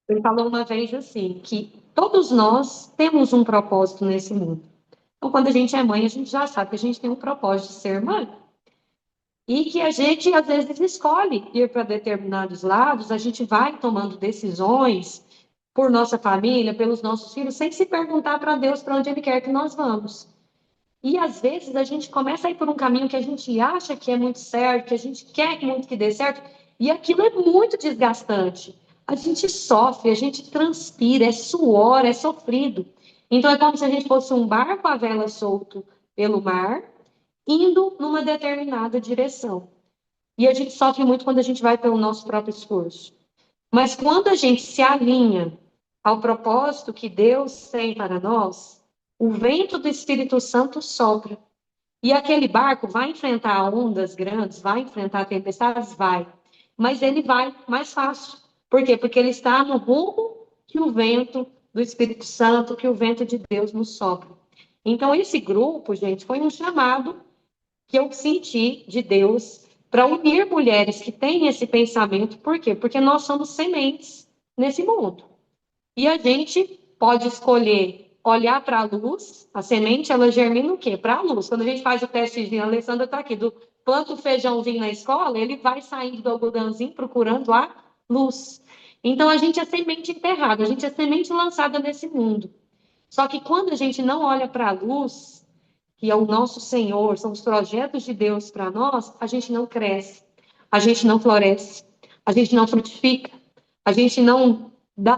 Ele falou uma vez assim, que todos nós temos um propósito nesse mundo. Então, quando a gente é mãe, a gente já sabe que a gente tem um propósito de ser mãe. E que a gente, às vezes, escolhe ir para determinados lados, a gente vai tomando decisões por nossa família, pelos nossos filhos, sem se perguntar para Deus para onde Ele quer que nós vamos. E, às vezes, a gente começa a ir por um caminho que a gente acha que é muito certo, que a gente quer muito que dê certo, e aquilo é muito desgastante. A gente sofre, a gente transpira, é suor, é sofrido. Então, é como se a gente fosse um barco à vela solto pelo mar, indo numa determinada direção. E a gente sofre muito quando a gente vai pelo nosso próprio esforço. Mas quando a gente se alinha ao propósito que Deus tem para nós, o vento do Espírito Santo sopra. E aquele barco vai enfrentar ondas grandes, vai enfrentar tempestades? Vai. Mas ele vai mais fácil. Por quê? Porque ele está no rumo que o vento do Espírito Santo, que o vento de Deus nos sopra. Então, esse grupo, gente, foi um chamado que eu senti de Deus para unir mulheres que têm esse pensamento. Por quê? Porque nós somos sementes nesse mundo. E a gente pode escolher olhar para a luz. A semente, ela germina o quê? Para a luz. Quando a gente faz o testezinho, a Alessandra está aqui, do planta o feijãozinho na escola, ele vai saindo do algodãozinho procurando a luz. Então, a gente é semente enterrada, a gente é semente lançada nesse mundo. Só que quando a gente não olha para a luz, que é o nosso Senhor, são os projetos de Deus para nós, a gente não cresce, a gente não floresce, a gente não frutifica, a gente não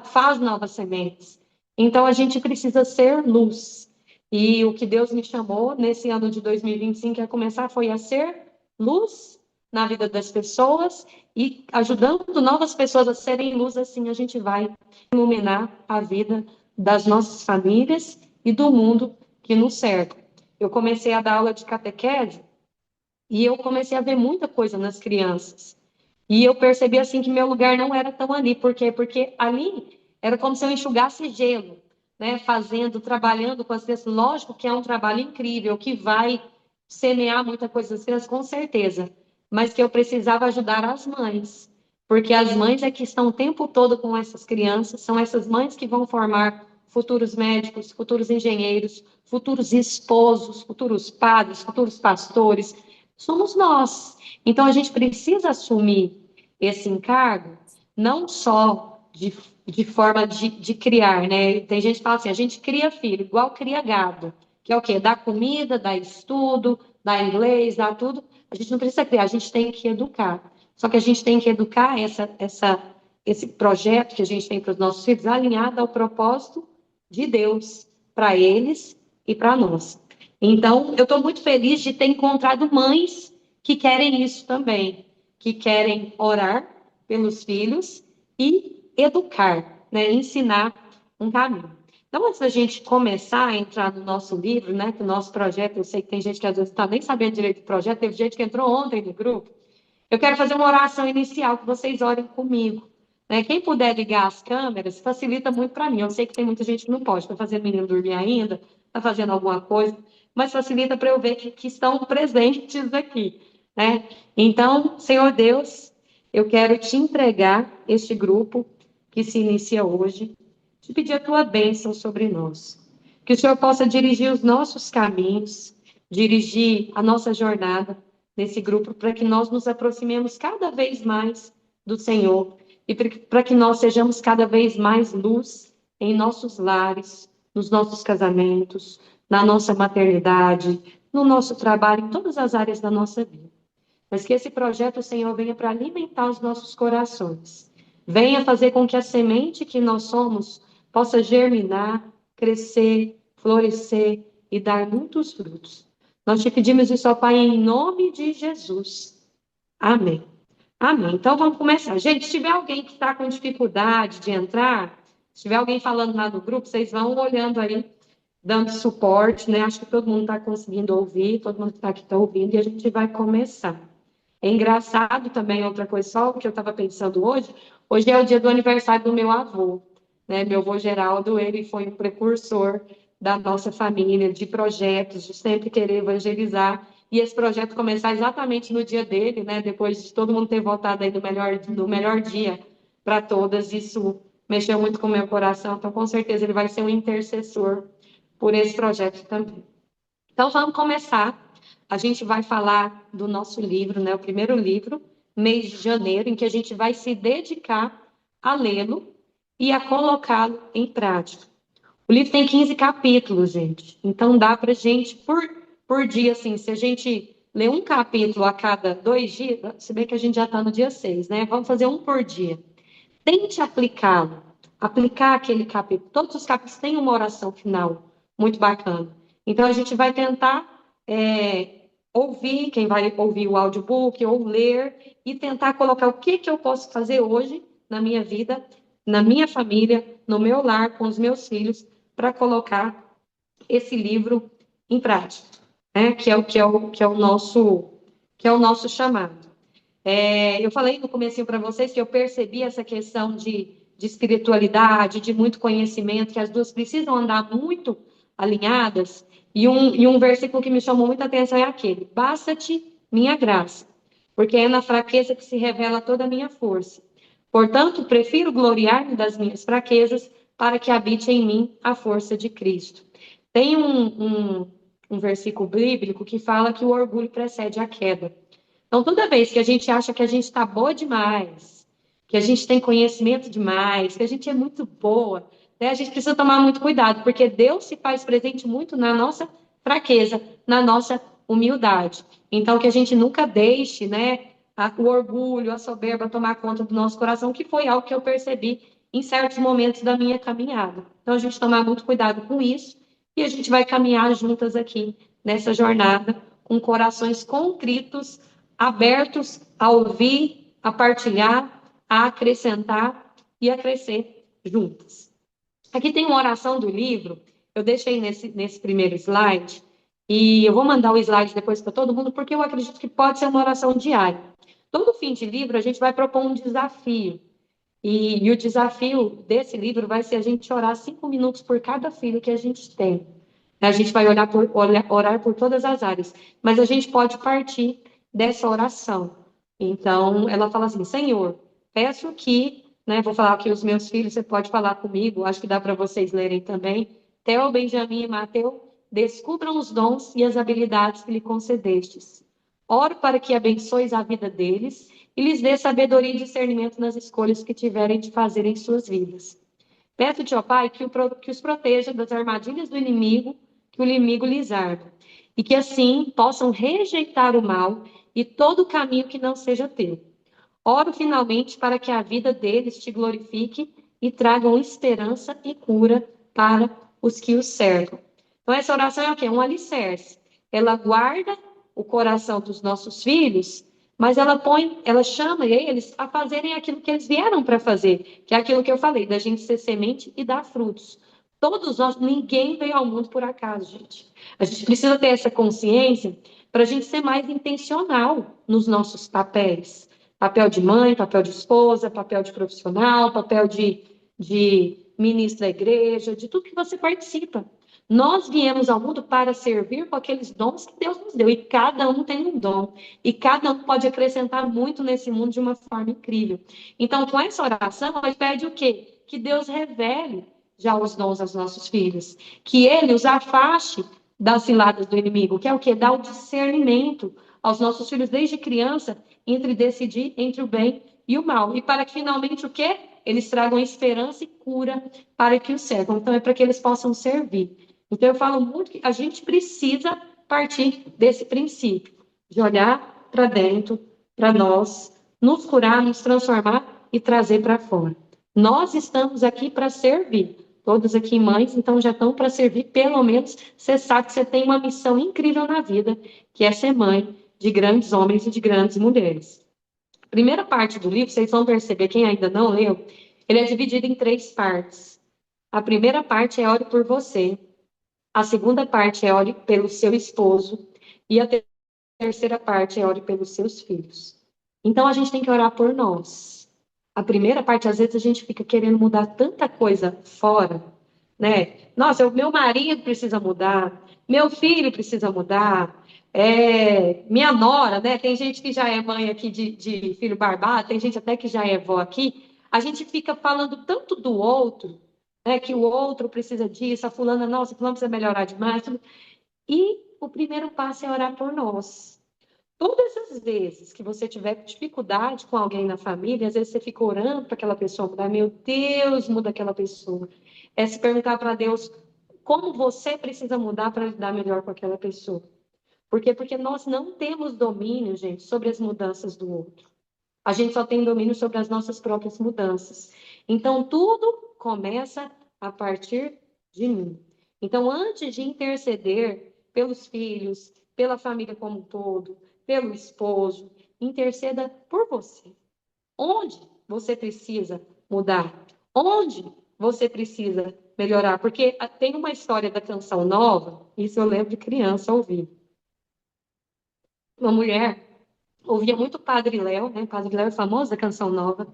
faz novas sementes. Então, a gente precisa ser luz. E o que Deus me chamou nesse ano de 2025 a começar foi a ser luz na vida das pessoas e ajudando novas pessoas a serem luz, assim a gente vai iluminar a vida das nossas famílias e do mundo que nos cerca. Eu comecei a dar aula de catequese e eu comecei a ver muita coisa nas crianças. E eu percebi assim que meu lugar não era tão ali. Por quê? Porque ali era como se eu enxugasse gelo, né? Fazendo, trabalhando com as crianças. Lógico que é um trabalho incrível, que vai semear muita coisa nas crianças, com certeza. Mas que eu precisava ajudar as mães. Porque as mães é que estão o tempo todo com essas crianças, são essas mães que vão formar futuros médicos, futuros engenheiros, futuros esposos, futuros padres, futuros pastores. Somos nós. Então, a gente precisa assumir esse encargo, não só de forma de criar, né? Tem gente que fala assim, a gente cria filho, igual cria gado, que é o quê? Dá comida, dá estudo, dá inglês, dá tudo. A gente não precisa criar, a gente tem que educar. Só que a gente tem que educar esse projeto que a gente tem para os nossos filhos alinhado ao propósito de Deus, para eles e para nós. Então, eu estou muito feliz de ter encontrado mães que querem isso também, que querem orar pelos filhos e educar, né, ensinar um caminho. Então, antes da gente começar a entrar no nosso livro, né, que o nosso projeto, eu sei que tem gente que às vezes está nem sabendo direito do projeto, teve gente que entrou ontem no grupo. Eu quero fazer uma oração inicial, que vocês orem comigo. Né? Quem puder ligar as câmeras, facilita muito para mim. Eu sei que tem muita gente que não pode, está fazendo o menino dormir ainda, está fazendo alguma coisa, mas facilita para eu ver que estão presentes aqui. Né? Então, Senhor Deus, eu quero te entregar este grupo que se inicia hoje, te pedir a tua bênção sobre nós. Que o Senhor possa dirigir os nossos caminhos, dirigir a nossa jornada nesse grupo, para que nós nos aproximemos cada vez mais do Senhor e para que nós sejamos cada vez mais luz em nossos lares, nos nossos casamentos, na nossa maternidade, no nosso trabalho, em todas as áreas da nossa vida. Mas que esse projeto, Senhor, venha para alimentar os nossos corações. Venha fazer com que a semente que nós somos possa germinar, crescer, florescer e dar muitos frutos. Nós te pedimos isso, ó Pai, em nome de Jesus. Amém. Amém. Então vamos começar. Gente, se tiver alguém que está com dificuldade de entrar, se tiver alguém falando lá no grupo, vocês vão olhando aí, dando suporte, né? Acho que todo mundo está conseguindo ouvir, todo mundo que está aqui está ouvindo, e a gente vai começar. É engraçado também, outra coisa só, que eu estava pensando hoje. Hoje é o dia do aniversário do meu avô, né? Meu avô Geraldo, ele foi um precursor da nossa família, de projetos, de sempre querer evangelizar. E esse projeto começar exatamente no dia dele, né? Depois de todo mundo ter votado aí no melhor dia para todas, isso mexeu muito com o meu coração, então com certeza ele vai ser um intercessor por esse projeto também. Então vamos começar. A gente vai falar do nosso livro, né? O primeiro livro, mês de janeiro, em que a gente vai se dedicar a lê-lo e a colocá-lo em prática. O livro tem 15 capítulos, gente. Então dá para gente, por dia, assim, se a gente ler um capítulo a cada 2 dias, se bem que a gente já está no dia 6, né? Vamos fazer um por dia. Tente aplicá-lo, aplicar aquele capítulo. Todos os capítulos têm uma oração final muito bacana. Então, a gente vai tentar ouvir, quem vai ouvir o audiobook, ou ler, e tentar colocar o que eu posso fazer hoje na minha vida, na minha família, no meu lar, com os meus filhos, para colocar esse livro em prática, né? Que é o nosso chamado. Eu falei no comecinho para vocês que eu percebi essa questão de espiritualidade, de muito conhecimento, que as duas precisam andar muito alinhadas. E um versículo que me chamou muita atenção é aquele: basta-te minha graça, porque é na fraqueza que se revela toda a minha força. Portanto, prefiro gloriar-me das minhas fraquezas, para que habite em mim a força de Cristo. Tem um versículo bíblico que fala que o orgulho precede a queda. Então, toda vez que a gente acha que a gente está boa demais, que a gente tem conhecimento demais, que a gente é muito boa, né, a gente precisa tomar muito cuidado, porque Deus se faz presente muito na nossa fraqueza, na nossa humildade. Então, que a gente nunca deixe, né, o orgulho, a soberba tomar conta do nosso coração, que foi algo que eu percebi em certos momentos da minha caminhada. Então, a gente tomar muito cuidado com isso e a gente vai caminhar juntas aqui nessa jornada com corações contritos, abertos a ouvir, a partilhar, a acrescentar e a crescer juntas. Aqui tem uma oração do livro, eu deixei nesse primeiro slide, e eu vou mandar o slide depois para todo mundo, porque eu acredito que pode ser uma oração diária. Todo fim de livro, a gente vai propor um desafio. E o desafio desse livro vai ser a gente orar 5 minutos por cada filho que a gente tem. A gente vai orar por todas as áreas, mas a gente pode partir dessa oração. Então, ela fala assim: Senhor, peço que, né, vou falar aqui os meus filhos, você pode falar comigo, acho que dá para vocês lerem também. Theo, Benjamin e Mateus, descubram os dons e as habilidades que lhe concedestes. Oro para que abençoes a vida deles e lhes dê sabedoria e discernimento nas escolhas que tiverem de fazer em suas vidas. Peço-te, ó Pai, que os proteja das armadilhas do inimigo, que o inimigo lhes arma, e que assim possam rejeitar o mal e todo o caminho que não seja teu. Oro finalmente para que a vida deles te glorifique e tragam esperança e cura para os que os cercam. Então, essa oração é o quê? Um alicerce. Ela guarda o coração dos nossos filhos, mas ela chama eles a fazerem aquilo que eles vieram para fazer, que é aquilo que eu falei, da gente ser semente e dar frutos. Todos nós, ninguém veio ao mundo por acaso, gente. A gente precisa ter essa consciência para a gente ser mais intencional nos nossos papéis. Papel de mãe, papel de esposa, papel de profissional, papel de ministro da igreja, de tudo que você participa. Nós viemos ao mundo para servir com aqueles dons que Deus nos deu, e cada um tem um dom, e cada um pode acrescentar muito nesse mundo de uma forma incrível. Então, com essa oração, ele pede o quê? Que Deus revele já os dons aos nossos filhos, que ele os afaste das ciladas do inimigo, que é o quê? Dá o discernimento aos nossos filhos desde criança entre decidir entre o bem e o mal, e para que finalmente o quê? Eles tragam esperança e cura para que os servam. Então, é para que eles possam servir. Então, eu falo muito que a gente precisa partir desse princípio, de olhar para dentro, para nós, nos curar, nos transformar e trazer para fora. Nós estamos aqui para servir. Todos aqui, mães, então já estão para servir. Pelo menos você sabe que você tem uma missão incrível na vida, que é ser mãe de grandes homens e de grandes mulheres. A primeira parte do livro, vocês vão perceber, quem ainda não leu, ele é dividido em 3 partes. A primeira parte é ore por você. A segunda parte é ore pelo seu esposo. E a terceira parte é ore pelos seus filhos. Então, a gente tem que orar por nós. A primeira parte, às vezes, a gente fica querendo mudar tanta coisa fora, né? Nossa, o meu marido precisa mudar, meu filho precisa mudar, minha nora, né? Tem gente que já é mãe aqui de filho barbado, tem gente até que já é vó aqui. A gente fica falando tanto do outro, né, que o outro precisa disso, a fulana, nossa, a fulana precisa melhorar demais. E o primeiro passo é orar por nós. Todas as vezes que você tiver dificuldade com alguém na família, às vezes você fica orando para aquela pessoa mudar. Meu Deus, muda aquela pessoa. É se perguntar para Deus como você precisa mudar para lidar melhor com aquela pessoa. Por quê? Porque nós não temos domínio, gente, sobre as mudanças do outro. A gente só tem domínio sobre as nossas próprias mudanças. Então, tudo começa a partir de mim. Então, antes de interceder pelos filhos, pela família como um todo, pelo esposo, interceda por você. Onde você precisa mudar? Onde você precisa melhorar? Porque tem uma história da Canção Nova, isso eu lembro de criança ouvir. Uma mulher ouvia muito Padre Léo, né? Padre Léo é famoso da Canção Nova.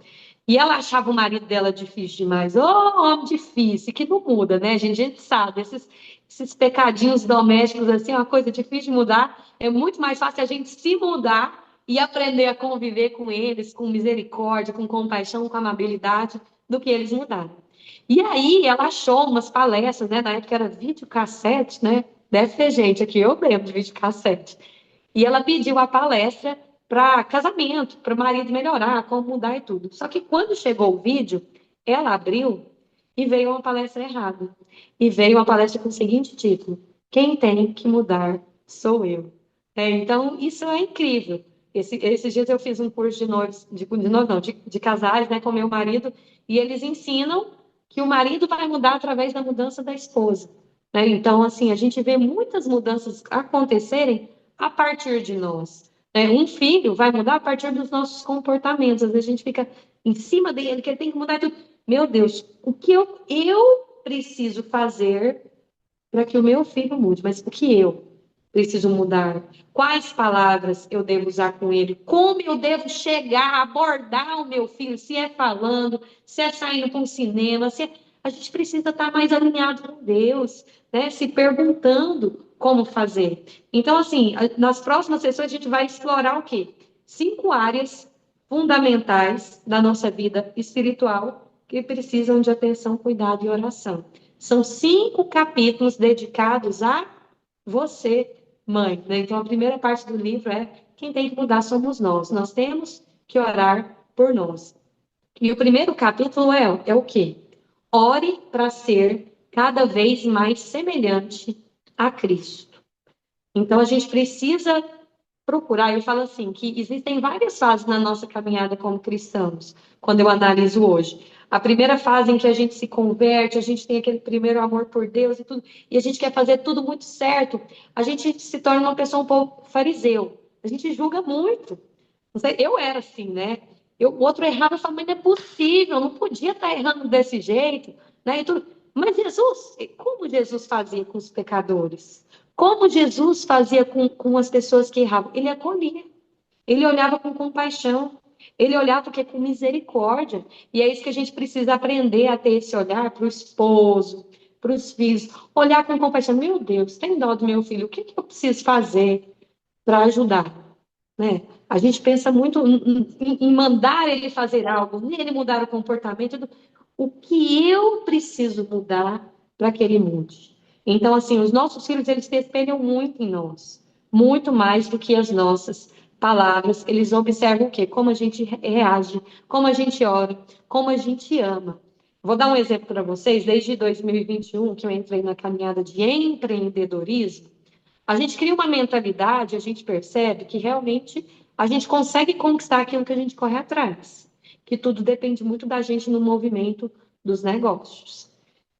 E ela achava o marido dela difícil demais. Ô, homem difícil, que não muda, né, gente? A gente sabe, esses pecadinhos domésticos, assim, é uma coisa difícil de mudar. É muito mais fácil a gente se mudar e aprender a conviver com eles, com misericórdia, com compaixão, com amabilidade, do que eles mudarem. E aí ela achou umas palestras, né? Na época era videocassete, né? Deve ter gente aqui, eu lembro de videocassete. E ela pediu a palestra para casamento, para o marido melhorar, como mudar e tudo. Só que quando chegou o vídeo, ela abriu e veio uma palestra errada. E veio uma palestra com o seguinte título: Quem tem que mudar sou eu. Então, isso é incrível. Esses dias eu fiz um curso de noivos, de casais, né, com meu marido, e eles ensinam que o marido vai mudar através da mudança da esposa. Então, assim, a gente vê muitas mudanças acontecerem a partir de nós. Um filho vai mudar a partir dos nossos comportamentos. Às vezes a gente fica em cima dele, que ele tem que mudar tudo. Meu Deus, o que eu preciso fazer para que o meu filho mude? Mas o que eu preciso mudar? Quais palavras eu devo usar com ele? Como eu devo chegar, abordar o meu filho? Se é falando, se é saindo para um cinema, se é... A gente precisa estar mais alinhado com Deus, né? Se perguntando como fazer. Então, assim, nas próximas sessões a gente vai explorar o quê? 5 áreas fundamentais da nossa vida espiritual que precisam de atenção, cuidado e oração. São 5 capítulos dedicados a você, mãe. Então, a primeira parte do livro é quem tem que mudar somos nós. Nós temos que orar por nós. E o primeiro capítulo é o quê? Ore para ser cada vez mais semelhante a Cristo. Então, a gente precisa procurar. Eu falo assim, que existem várias fases na nossa caminhada como cristãos, quando eu analiso hoje. A primeira fase em que a gente se converte, a gente tem aquele primeiro amor por Deus e tudo, e a gente quer fazer tudo muito certo, a gente se torna uma pessoa um pouco fariseu. A gente julga muito. Não sei, eu era assim, né? O outro errava, eu falava, mas não é possível, eu não podia estar errando desse jeito, né? E tudo. Mas Jesus, como Jesus fazia com os pecadores? Como Jesus fazia com as pessoas que erravam? Ele acolhia, ele olhava com compaixão, ele olhava porque com misericórdia. E é isso que a gente precisa aprender a ter esse olhar para o esposo, para os filhos. Olhar com compaixão. Meu Deus, tem dó do meu filho, o que eu preciso fazer para ajudar? Né? A gente pensa muito em mandar ele fazer algo, nele mudar o comportamento. O que eu preciso mudar para que ele mude? Então, assim, os nossos filhos, eles se espelham muito em nós, muito mais do que as nossas palavras. Eles observam o quê? Como a gente reage, como a gente ora, como a gente ama. Vou dar um exemplo para vocês. Desde 2021, que eu entrei na caminhada de empreendedorismo, a gente cria uma mentalidade, a gente percebe que realmente a gente consegue conquistar aquilo que a gente corre atrás, que tudo depende muito da gente no movimento dos negócios.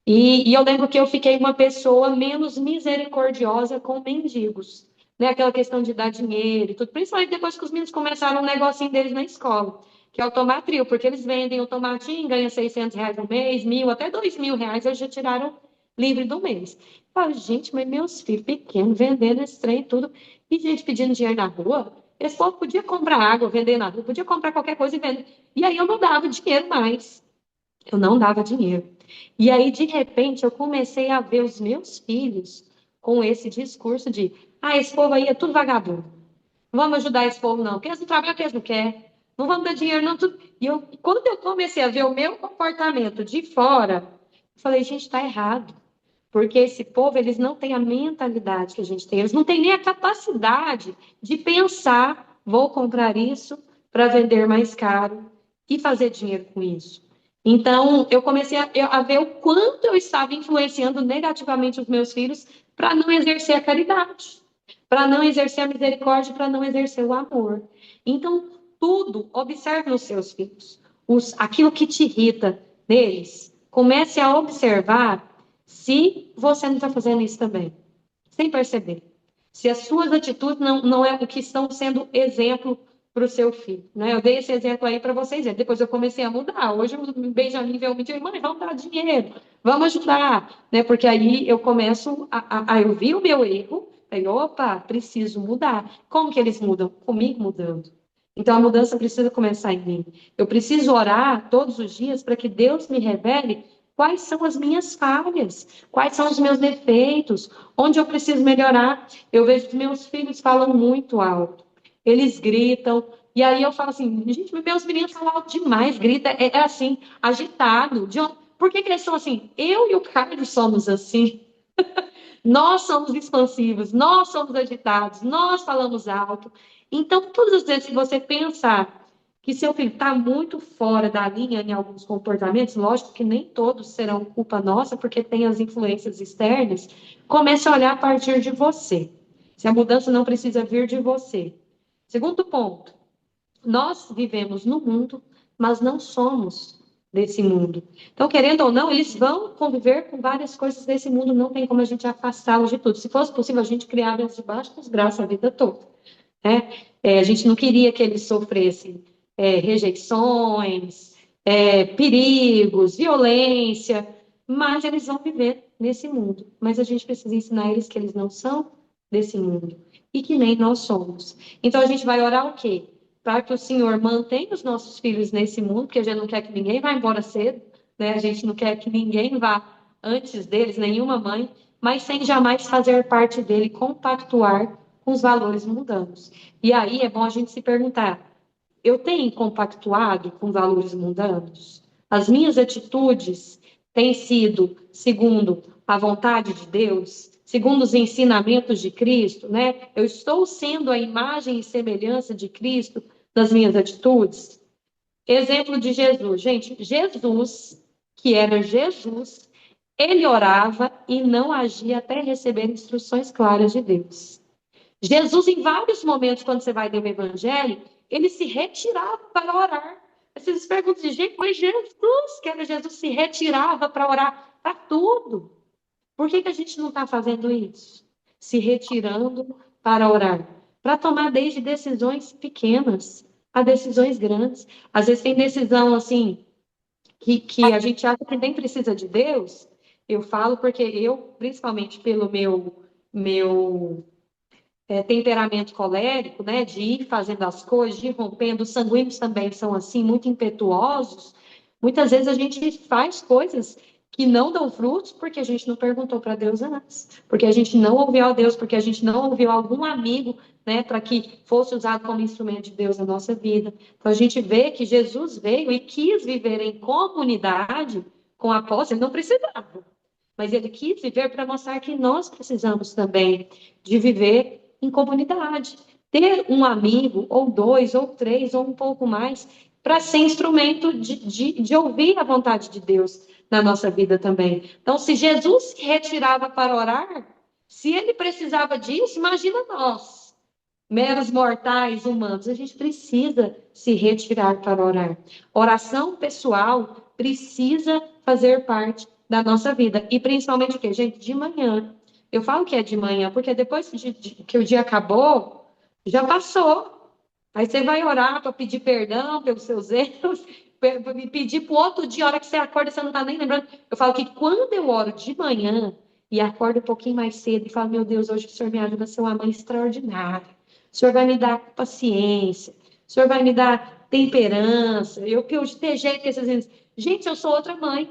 E eu lembro que eu fiquei uma pessoa menos misericordiosa com mendigos, né? Aquela questão de dar dinheiro e tudo, principalmente depois que os meninos começaram o negocinho deles na escola, que é o tomatril, porque eles vendem o tomatinho, ganham R$ 600 no mês, 1.000, até R$ 2.000, eles já tiraram livre do mês. Eu falo, gente, mas meus filhos pequenos vendendo esse trem e tudo, e gente pedindo dinheiro na rua, esse povo podia comprar água, vender na rua, podia comprar qualquer coisa e vender. E aí eu não dava dinheiro mais. Eu não dava dinheiro. E aí, de repente, eu comecei a ver os meus filhos com esse discurso de: esse povo aí é tudo vagabundo. Não vamos ajudar esse povo, não. Porque eles não trabalham, porque eles não querem. não vamos dar dinheiro, não. Tudo. Quando eu comecei a ver o meu comportamento de fora, eu falei, gente, está errado. Porque esse povo, eles não têm a mentalidade que a gente tem, eles não têm nem a capacidade de pensar, vou comprar isso para vender mais caro e fazer dinheiro com isso. Então, eu comecei a ver o quanto eu estava influenciando negativamente os meus filhos para não exercer a caridade, para não exercer a misericórdia, para não exercer o amor. Então, tudo, observe nos seus filhos. Aquilo que te irrita neles, comece a observar se você não está fazendo isso também, sem perceber. Se as suas atitudes não é o que estão sendo exemplo para o seu filho. Né? Eu dei esse exemplo aí para vocês verem. Depois eu comecei a mudar. Hoje o Benjamin veio me dizer, mãe, vamos dar dinheiro, vamos ajudar. Né? Porque aí eu começo a eu vi o meu erro, aí, opa, preciso mudar. Como que eles mudam? Comigo mudando. Então a mudança precisa começar em mim. Eu preciso orar todos os dias para que Deus me revele quais são as minhas falhas, quais são os meus defeitos, onde eu preciso melhorar. Eu vejo que meus filhos falam muito alto, eles gritam, e aí eu falo assim, gente, meus meninos falam alto demais, grita, é assim, agitado. Por que eles são assim? Eu e o Carlos somos assim. Nós somos expansivos, nós somos agitados, nós falamos alto. Então, todas as vezes que você pensar que seu filho está muito fora da linha em alguns comportamentos, lógico que nem todos serão culpa nossa, porque tem as influências externas, comece a olhar a partir de você. Se a mudança não precisa vir de você. Segundo ponto, nós vivemos no mundo, mas não somos desse mundo. Então, querendo ou não, eles vão conviver com várias coisas desse mundo, não tem como a gente afastá-los de tudo. Se fosse possível, a gente criava eles debaixo dos braços a vida toda. Né? A gente não queria que eles sofressem rejeições, perigos, violência, mas eles vão viver nesse mundo. Mas a gente precisa ensinar eles que eles não são desse mundo e que nem nós somos. Então, a gente vai orar o quê? Para que o Senhor mantenha os nossos filhos nesse mundo, porque a gente não quer que ninguém vá embora cedo, né? A gente não quer que ninguém vá antes deles, nenhuma mãe, mas sem jamais fazer parte dele, compactuar com os valores mundanos. E aí é bom a gente se perguntar: eu tenho compactuado com valores mundanos? As minhas atitudes têm sido segundo a vontade de Deus, segundo os ensinamentos de Cristo, né? Eu estou sendo a imagem e semelhança de Cristo nas minhas atitudes? Exemplo de Jesus. Gente, Jesus, que era Jesus, ele orava e não agia até receber instruções claras de Deus. Jesus, em vários momentos, quando você vai ler o Evangelho, ele se retirava para orar. Vocês perguntam de gente, mas Jesus, que era Jesus, se retirava para orar para tudo. Por que a gente não está fazendo isso? Se retirando para orar. Para tomar desde decisões pequenas a decisões grandes. Às vezes tem decisão assim, que a gente acha que nem precisa de Deus. Eu falo porque eu, principalmente pelo meu temperamento colérico, né, de ir fazendo as coisas, de ir rompendo, os sanguíneos também são assim, muito impetuosos. Muitas vezes a gente faz coisas que não dão frutos porque a gente não perguntou para Deus antes, porque a gente não ouviu a Deus, porque a gente não ouviu algum amigo, né, para que fosse usado como instrumento de Deus na nossa vida. Então a gente vê que Jesus veio e quis viver em comunidade com apóstolos, ele não precisava, mas ele quis viver para mostrar que nós precisamos também de viver em comunidade. Ter um amigo, ou dois, ou três, ou um pouco mais, para ser instrumento de ouvir a vontade de Deus na nossa vida também. Então, se Jesus se retirava para orar, se ele precisava disso, imagina nós, meros mortais humanos. A gente precisa se retirar para orar. Oração pessoal precisa fazer parte da nossa vida. E principalmente o quê? Gente, de manhã. Eu falo que é de manhã, porque depois que o dia acabou, já passou. Aí você vai orar para pedir perdão pelos seus erros, pedir para o outro dia, a hora que você acorda, você não está nem lembrando. Eu falo que quando eu oro de manhã e acordo um pouquinho mais cedo e falo, meu Deus, hoje o Senhor me ajuda a ser uma mãe extraordinária. O Senhor vai me dar paciência, o Senhor vai me dar temperança, eu ter jeito que esses gente, eu sou outra mãe.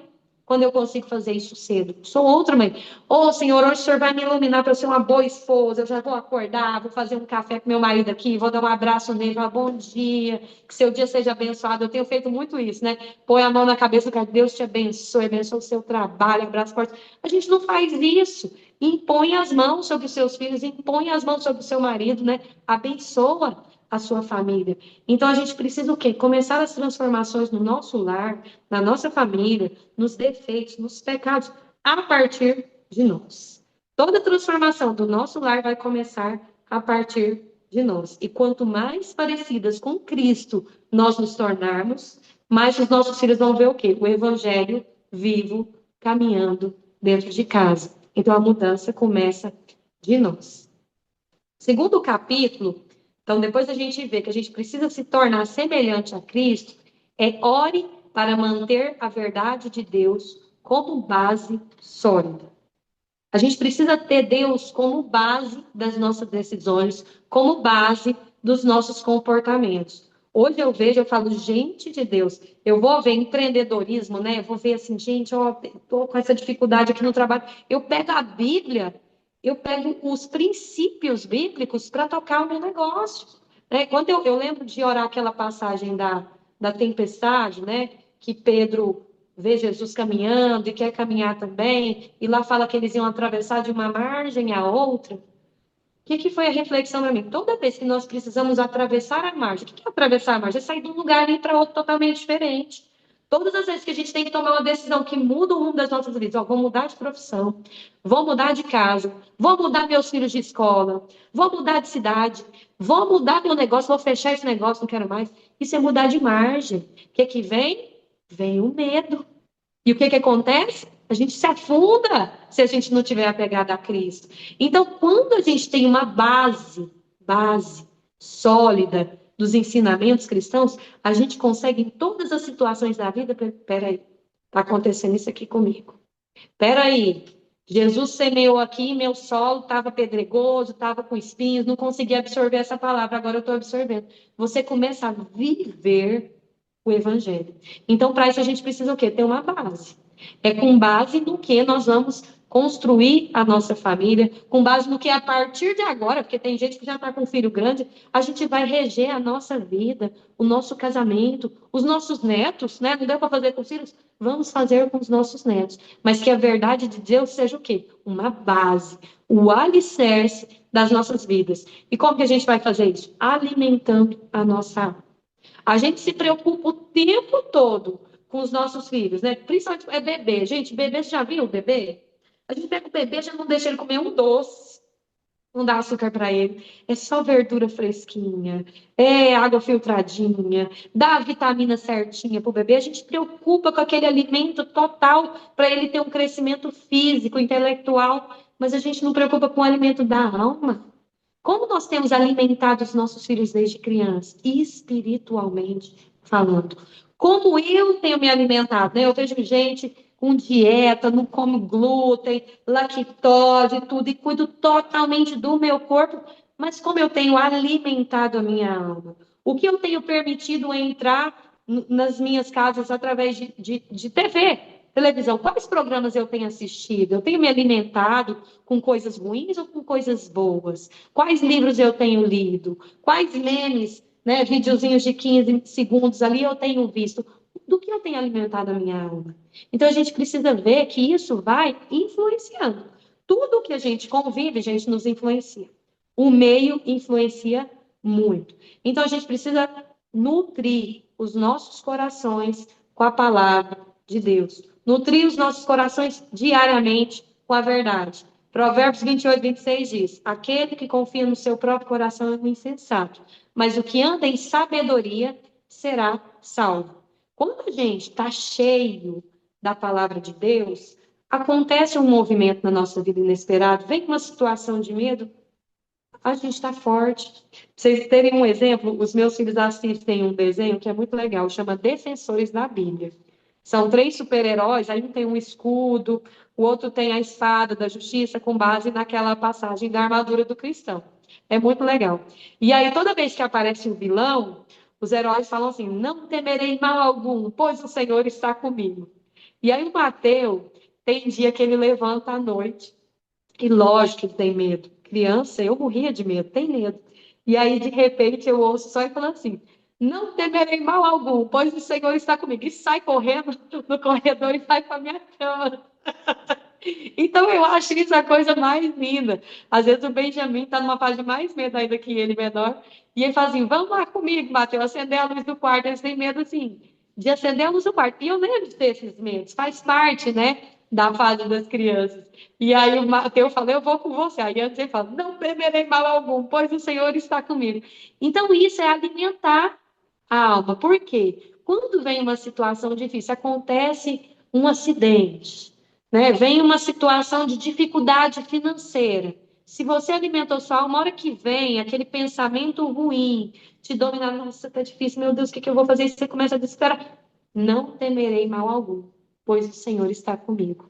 quando eu consigo fazer isso cedo. Sou outra mãe. Ô, Senhor, hoje o Senhor vai me iluminar para eu ser uma boa esposa. Eu já vou acordar, vou fazer um café com meu marido aqui, vou dar um abraço nele, falar bom dia, que seu dia seja abençoado. Eu tenho feito muito isso, né? Põe a mão na cabeça, que Deus te abençoe, abençoe o seu trabalho, abraço forte. A gente não faz isso. Impõe as mãos sobre os seus filhos, impõe as mãos sobre o seu marido, né? Abençoa a sua família. Então a gente precisa o quê? Começar as transformações no nosso lar, na nossa família, nos defeitos, nos pecados, a partir de nós. Toda transformação do nosso lar vai começar a partir de nós. E quanto mais parecidas com Cristo nós nos tornarmos, mais os nossos filhos vão ver o quê? O Evangelho vivo, caminhando dentro de casa. Então a mudança começa de nós. Segundo capítulo, então depois a gente vê que a gente precisa se tornar semelhante a Cristo, ore para manter a verdade de Deus como base sólida. A gente precisa ter Deus como base das nossas decisões, como base dos nossos comportamentos. Hoje eu vejo, eu falo, gente de Deus, eu vou ver empreendedorismo, né? Eu vou ver assim, gente, ó, tô com essa dificuldade aqui no trabalho. Eu pego a Bíblia, eu pego os princípios bíblicos para tocar o meu negócio. Né? Quando eu lembro de orar aquela passagem da tempestade, né? Que Pedro vê Jesus caminhando e quer caminhar também, e lá fala que eles iam atravessar de uma margem à outra. O que foi a reflexão para mim? Toda vez que nós precisamos atravessar a margem, o que é atravessar a margem? É sair de um lugar e ir para outro totalmente diferente. Todas as vezes que a gente tem que tomar uma decisão que muda o rumo das nossas vidas, ó, vou mudar de profissão, vou mudar de casa, vou mudar meus filhos de escola, vou mudar de cidade, vou mudar meu negócio, vou fechar esse negócio, não quero mais. Isso é mudar de margem. O que vem? Vem o medo. E o que acontece? A gente se afunda se a gente não tiver apegado a Cristo. Então, quando a gente tem uma base sólida dos ensinamentos cristãos, a gente consegue em todas as situações da vida, peraí, está acontecendo isso aqui comigo. Peraí, Jesus semeou aqui, meu solo estava pedregoso, estava com espinhos, não conseguia absorver essa palavra, agora eu estou absorvendo. Você começa a viver o evangelho. Então, para isso, a gente precisa o quê? Ter uma base. É com base no que nós vamos construir a nossa família, com base no que a partir de agora, porque tem gente que já está com um filho grande, a gente vai reger a nossa vida, o nosso casamento, os nossos netos, né? Não deu para fazer com os filhos? Vamos fazer com os nossos netos. Mas que a verdade de Deus seja o quê? Uma base, o alicerce das nossas vidas. E como que a gente vai fazer isso? Alimentando a nossa alma. A gente se preocupa o tempo todo com os nossos filhos, né? Principalmente é bebê. Gente, bebê, você já viu o bebê? A gente pega o bebê, já não deixa ele comer um doce, não dá açúcar para ele. É só verdura fresquinha, é água filtradinha, dá a vitamina certinha para o bebê. A gente preocupa com aquele alimento total para ele ter um crescimento físico, intelectual, mas a gente não preocupa com o alimento da alma. Como nós temos alimentado os nossos filhos desde criança, espiritualmente falando? Como eu tenho me alimentado, né? Eu vejo gente com dieta, não come glúten, lactose, tudo, e cuido totalmente do meu corpo, mas como eu tenho alimentado a minha alma? O que eu tenho permitido entrar nas minhas casas através de TV, televisão? Quais programas eu tenho assistido? Eu tenho me alimentado com coisas ruins ou com coisas boas? Quais livros eu tenho lido? Quais memes, né, videozinhos de 15 segundos ali eu tenho visto? Do que eu tenho alimentado a minha alma? Então a gente precisa ver que isso vai influenciando. Tudo que a gente convive, a gente nos influencia. O meio influencia muito. Então a gente precisa nutrir os nossos corações com a palavra de Deus. Nutrir os nossos corações diariamente com a verdade. Provérbios 28, 26 diz: aquele que confia no seu próprio coração é um insensato, mas o que anda em sabedoria será salvo. Quando a gente está cheio da palavra de Deus, acontece um movimento na nossa vida inesperado, vem uma situação de medo, a gente está forte. Pra vocês terem um exemplo, os meus filhos assistem um desenho que é muito legal, chama Defensores da Bíblia. São 3 super-heróis, aí um tem um escudo, o outro tem a espada da justiça, com base naquela passagem da armadura do cristão. É muito legal. E aí, toda vez que aparece um vilão, os heróis falam assim: não temerei mal algum, pois o Senhor está comigo. E aí o Mateus, tem dia que ele levanta à noite, e lógico que ele tem medo. Criança, eu morria de medo, tem medo. E aí, de repente, eu ouço só ele falando assim: não temerei mal algum, pois o Senhor está comigo. E sai correndo no corredor e vai para minha cama. Então, eu acho isso a coisa mais linda. Às vezes, o Benjamin está numa fase de mais medo ainda que ele, menor. E ele fala assim: vamos lá comigo, Mateus, acender a luz do quarto. Eles têm medo, assim, de acender a luz do quarto. E eu lembro desses medos, faz parte, né, da fase das crianças. E aí o Mateus fala: eu vou com você. Aí antes ele fala: não temerei mal algum, pois o Senhor está comigo. Então, isso é alimentar a alma. Por quê? Quando vem uma situação difícil, acontece um acidente, né? Vem uma situação de dificuldade financeira. Se você alimentou sua alma, uma hora que vem aquele pensamento ruim, te dominar, nossa, tá difícil, meu Deus, o que que eu vou fazer? E você começa a desesperar. Não temerei mal algum, pois o Senhor está comigo.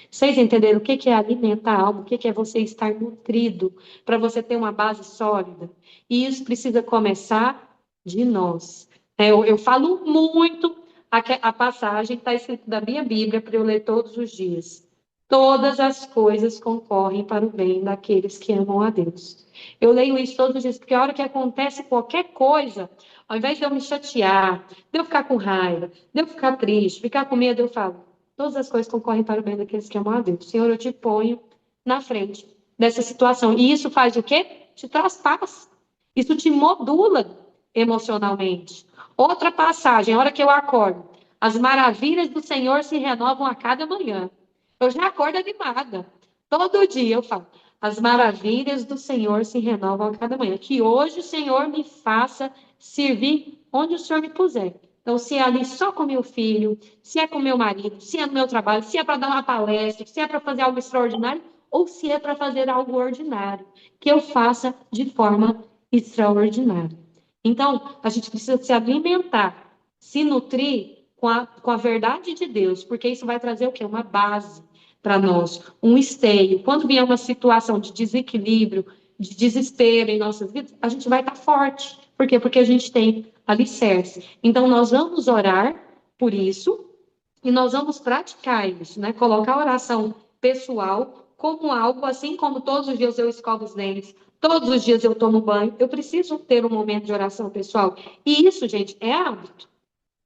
Vocês entenderam o que que é alimentar a alma, o que que é você estar nutrido, para você ter uma base sólida? E isso precisa começar de nós. Eu falo muito a passagem que está escrita da minha Bíblia para eu ler todos os dias. Todas as coisas concorrem para o bem daqueles que amam a Deus. Eu leio isso todos os dias, porque a hora que acontece qualquer coisa, ao invés de eu me chatear, de eu ficar com raiva, de eu ficar triste, ficar com medo, eu falo: todas as coisas concorrem para o bem daqueles que amam a Deus. Senhor, eu te ponho na frente dessa situação. E isso faz o quê? Te traz paz. Isso te modula emocionalmente. Outra passagem, a hora que eu acordo. As maravilhas do Senhor se renovam a cada manhã. Eu já acordo animada. Todo dia eu falo: as maravilhas do Senhor se renovam a cada manhã. Que hoje o Senhor me faça servir onde o Senhor me puser. Então, se é ali só com meu filho, se é com meu marido, se é no meu trabalho, se é para dar uma palestra, se é para fazer algo extraordinário, ou se é para fazer algo ordinário, que eu faça de forma extraordinária. Então, a gente precisa se alimentar, se nutrir com a verdade de Deus, porque isso vai trazer o quê? Uma base para nós, um esteio. Quando vier uma situação de desequilíbrio, de desespero em nossas vidas, a gente vai estar forte. Por quê? Porque a gente tem alicerce. Então, nós vamos orar por isso e nós vamos praticar isso, né? Colocar a oração pessoal como algo, assim como todos os dias eu escovo os dentes, todos os dias eu tomo banho, eu preciso ter um momento de oração pessoal. E isso, gente, é hábito.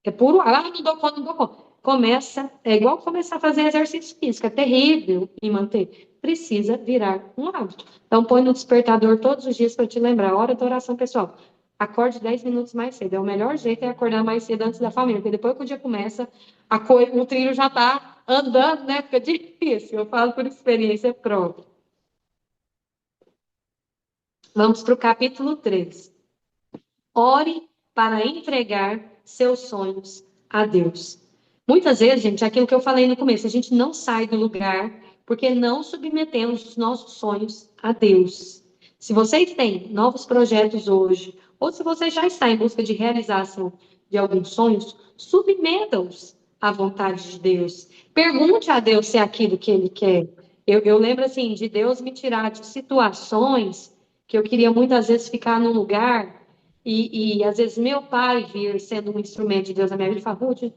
É puro, não dou conta, não dou conta. Começa, é igual começar a fazer exercício físico, é terrível em manter. Precisa virar um hábito. Então, põe no despertador todos os dias para te lembrar, hora da oração pessoal. Acorde 10 minutos mais cedo. É o melhor jeito é acordar mais cedo antes da família, porque depois que o dia começa, o trilho já está andando, né? Fica difícil. Eu falo por experiência própria. Vamos para o capítulo 3. Ore para entregar seus sonhos a Deus. Muitas vezes, gente, aquilo que eu falei no começo, a gente não sai do lugar porque não submetemos os nossos sonhos a Deus. Se vocês têm novos projetos hoje, ou se você já está em busca de realização de alguns sonhos, submeta-os à vontade de Deus. Pergunte a Deus se é aquilo que Ele quer. Eu lembro, assim, de Deus me tirar de situações que eu queria muitas vezes ficar num lugar e às vezes meu pai vir sendo um instrumento de Deus na minha vida e falar: Ruth,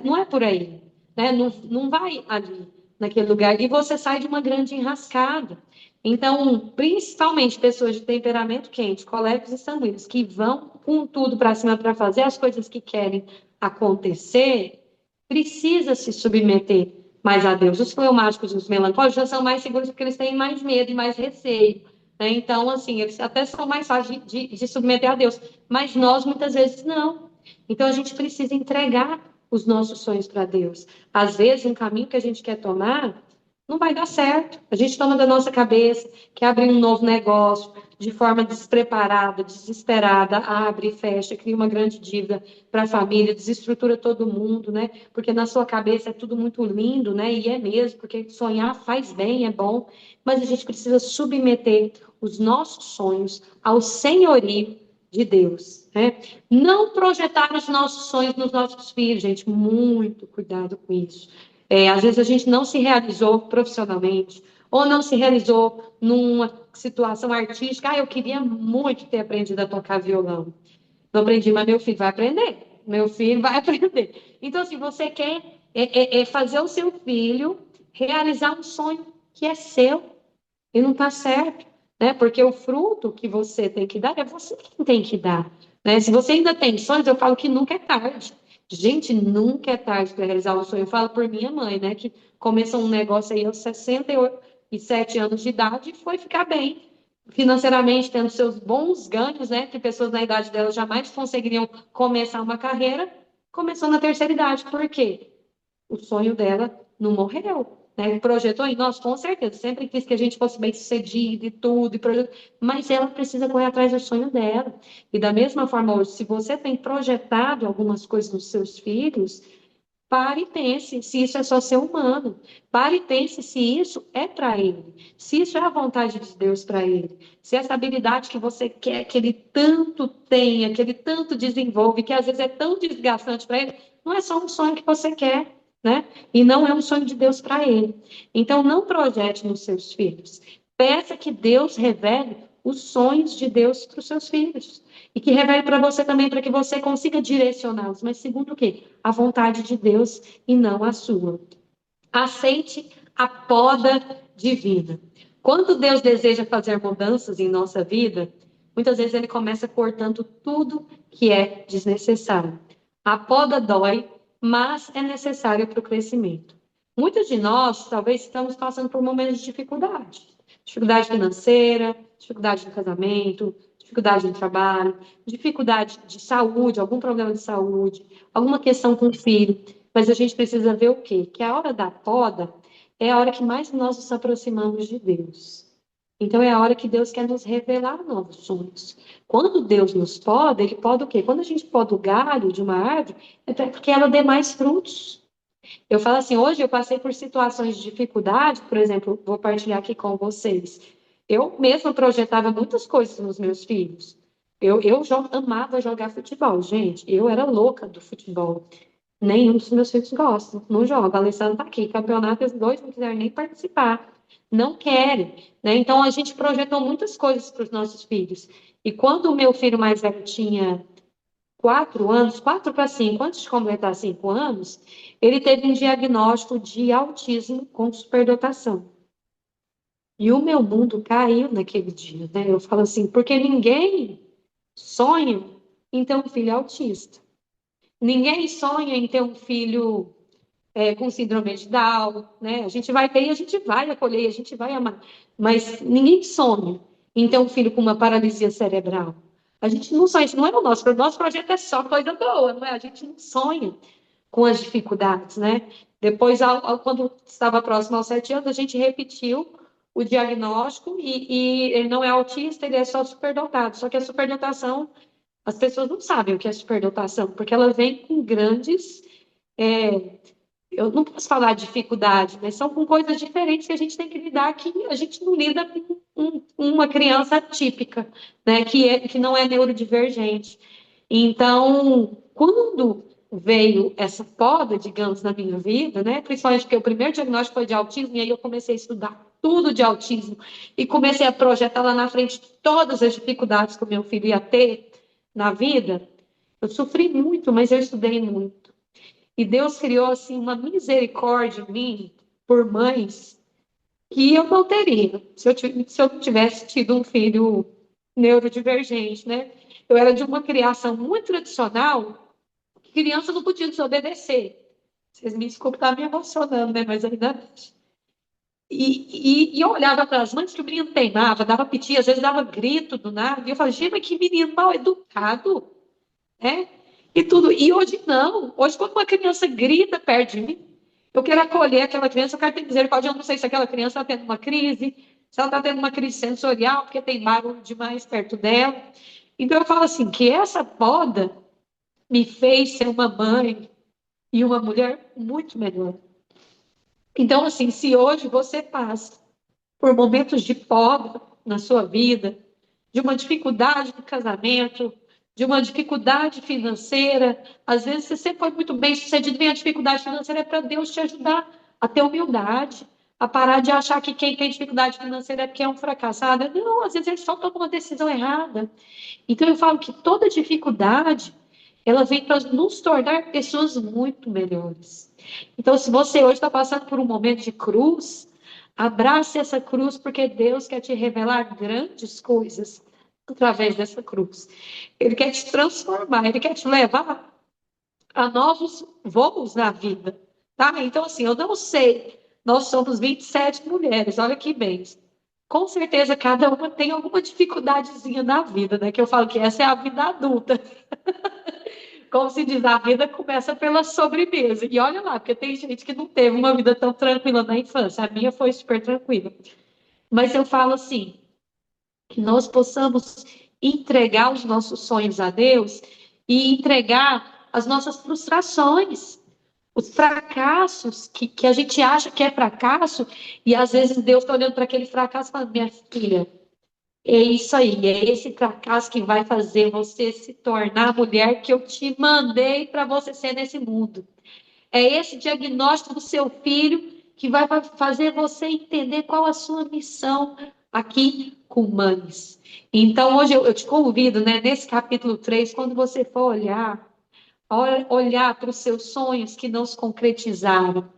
não é por aí, né? Não, não vai ali, naquele lugar. E você sai de uma grande enrascada. Então, principalmente pessoas de temperamento quente, colegas e sanguíneos, que vão com tudo para cima para fazer as coisas que querem acontecer, precisa se submeter mais a Deus. Os fleumáticos e os melancólicos já são mais seguros porque eles têm mais medo e mais receio, né? Então, assim, eles até são mais fáceis de submeter a Deus. Mas nós, muitas vezes, não. Então, a gente precisa entregar os nossos sonhos para Deus. Às vezes, um caminho que a gente quer tomar não vai dar certo. A gente toma da nossa cabeça, quer abrir um novo negócio de forma despreparada, desesperada, abre e fecha, cria uma grande dívida para a família, desestrutura todo mundo, né? Porque na sua cabeça é tudo muito lindo, né? E é mesmo, porque sonhar faz bem, é bom, mas a gente precisa submeter os nossos sonhos ao senhorio de Deus, né? Não projetar os nossos sonhos nos nossos filhos, gente, muito cuidado com isso. Às vezes a gente não se realizou profissionalmente, ou não se realizou numa situação artística. Eu queria muito ter aprendido a tocar violão. Não aprendi, mas meu filho vai aprender. Meu filho vai aprender. Então, assim, você quer é fazer o seu filho realizar um sonho que é seu e não está certo, né? Porque o fruto que você tem que dar é você quem tem que dar, né? Se você ainda tem sonhos, eu falo que nunca é tarde. Gente, nunca é tarde para realizar um sonho. Eu falo por minha mãe, né? Que começou um negócio aí aos 67 anos de idade e foi ficar bem financeiramente, tendo seus bons ganhos, né? Que pessoas na idade dela jamais conseguiriam começar uma carreira, começou na terceira idade. Por quê? O sonho dela não morreu. Né? Projetou em nós, com certeza. Sempre quis que a gente fosse bem-sucedido e tudo, mas ela precisa correr atrás do sonho dela. E da mesma forma, hoje, se você tem projetado algumas coisas nos seus filhos, pare e pense se isso é só ser humano. Pare e pense se isso é para ele. Se isso é a vontade de Deus para ele. Se essa habilidade que você quer que ele tanto tenha, que ele tanto desenvolve, que às vezes é tão desgastante para ele, não é só um sonho que você quer, né? E não é um sonho de Deus para ele. Então, não projete nos seus filhos. Peça que Deus revele os sonhos de Deus para os seus filhos. E que revele para você também, para que você consiga direcioná-los. Mas segundo o quê? A vontade de Deus e não a sua. Aceite a poda divina. Quando Deus deseja fazer mudanças em nossa vida, muitas vezes ele começa cortando tudo que é desnecessário. A poda dói, mas é necessária para o crescimento. Muitos de nós, talvez, estamos passando por momentos de dificuldade. Dificuldade financeira, dificuldade no casamento, dificuldade no trabalho, dificuldade de saúde, algum problema de saúde, alguma questão com o filho. Mas a gente precisa ver o quê? Que a hora da poda é a hora que mais nós nos aproximamos de Deus. Então é a hora que Deus quer nos revelar novos sonhos. Quando Deus nos poda, ele poda o quê? Quando a gente poda o galho de uma árvore, é para que ela dê mais frutos. Eu falo assim, hoje eu passei por situações de dificuldade, por exemplo, vou partilhar aqui com vocês. Eu mesma projetava muitas coisas nos meus filhos. Amava jogar futebol, gente. Eu era louca do futebol. Nenhum dos meus filhos gosta, não joga. A Alessandra está aqui, campeonato, os dois não quiserem nem participar, não querem, né? Então a gente projetou muitas coisas para os nossos filhos. E quando o meu filho mais velho tinha 4 anos, 4 para 5, antes de completar 5 anos, ele teve um diagnóstico de autismo com superdotação. E o meu mundo caiu naquele dia, né? Eu falo assim, porque ninguém sonha em ter um filho autista. Ninguém sonha em ter um filho com síndrome de Down, né? A gente vai ter e a gente vai acolher, a gente vai amar. Mas ninguém sonha em ter um filho com uma paralisia cerebral. A gente não sonha, isso não é o nosso projeto é só coisa boa, não é? A gente não sonha com as dificuldades, né? Depois, quando estava próximo aos 7 anos, a gente repetiu o diagnóstico e ele não é autista, ele é só superdotado. Só que a superdotação, as pessoas não sabem o que é superdotação, porque ela vem com grandes eu não posso falar dificuldade, mas são com coisas diferentes que a gente tem que lidar, que a gente não lida com uma criança típica, né, que não é neurodivergente. Então, quando veio essa poda, digamos, na minha vida, né, principalmente porque o primeiro diagnóstico foi de autismo, e aí eu comecei a estudar tudo de autismo, e comecei a projetar lá na frente todas as dificuldades que o meu filho ia ter na vida, eu sofri muito, mas eu estudei muito. E Deus criou assim uma misericórdia em mim por mães que eu não teria se eu não tivesse tido um filho neurodivergente, né? Eu era de uma criação muito tradicional, que criança não podia desobedecer. Vocês me desculpem estar me emocionando, né? Mas ainda. E eu olhava para as mães que o menino teimava, dava piti, às vezes dava grito do nada, e eu falava, gente, mas que menino mal educado, né? E tudo. E hoje não. Hoje, quando uma criança grita perto de mim, eu quero acolher aquela criança, eu quero ter misericórdia. Eu não sei se aquela criança está tendo uma crise, se ela está tendo uma crise sensorial, porque tem barulho demais perto dela. Então, eu falo assim: que essa poda me fez ser uma mãe e uma mulher muito melhor. Então, assim, se hoje você passa por momentos de poda na sua vida, de uma dificuldade no casamento, de uma dificuldade financeira. Às vezes você sempre foi muito bem sucedido e a dificuldade financeira é para Deus te ajudar a ter humildade, a parar de achar que quem tem dificuldade financeira é porque é um fracassado. Não, às vezes ele só toma uma decisão errada. Então eu falo que toda dificuldade ela vem para nos tornar pessoas muito melhores. Então, se você hoje está passando por um momento de cruz, abrace essa cruz, porque Deus quer te revelar grandes coisas através dessa cruz. Ele quer te transformar, ele quer te levar a novos voos na vida, tá? Então, assim, eu não sei, nós somos 27 mulheres, olha que bem. Com certeza, cada uma tem alguma dificuldadezinha na vida, né? Que eu falo que essa é a vida adulta. Como se diz, a vida começa pela sobremesa. E olha lá, porque tem gente que não teve uma vida tão tranquila na infância. A minha foi super tranquila. Mas eu falo assim, que nós possamos entregar os nossos sonhos a Deus e entregar as nossas frustrações, os fracassos que a gente acha que é fracasso, e às vezes Deus está olhando para aquele fracasso e falando, minha filha, é isso aí, é esse fracasso que vai fazer você se tornar a mulher que eu te mandei para você ser nesse mundo. É esse diagnóstico do seu filho que vai fazer você entender qual a sua missão aqui com mães. Então, hoje eu te convido, né, nesse capítulo 3, quando você for olhar para os seus sonhos que não se concretizaram,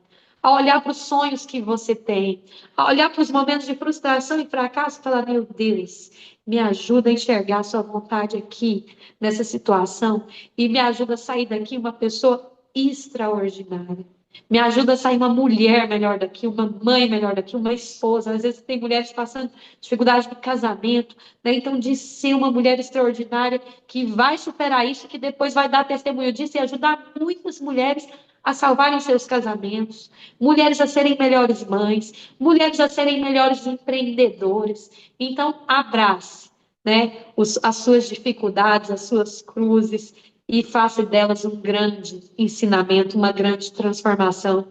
a olhar para os sonhos que você tem, a olhar para os momentos de frustração e fracasso e falar: meu Deus, me ajuda a enxergar a sua vontade aqui, nessa situação, e me ajuda a sair daqui uma pessoa extraordinária. Me ajuda a sair uma mulher melhor daqui, uma mãe melhor daqui, uma esposa. Às vezes tem mulheres passando dificuldade no casamento, né? Então, de ser uma mulher extraordinária que vai superar isso, que depois vai dar testemunho disso e ajudar muitas mulheres a salvarem seus casamentos, mulheres a serem melhores mães, mulheres a serem melhores empreendedores. Então, abrace, né, as suas dificuldades, as suas cruzes e faça delas um grande ensinamento, uma grande transformação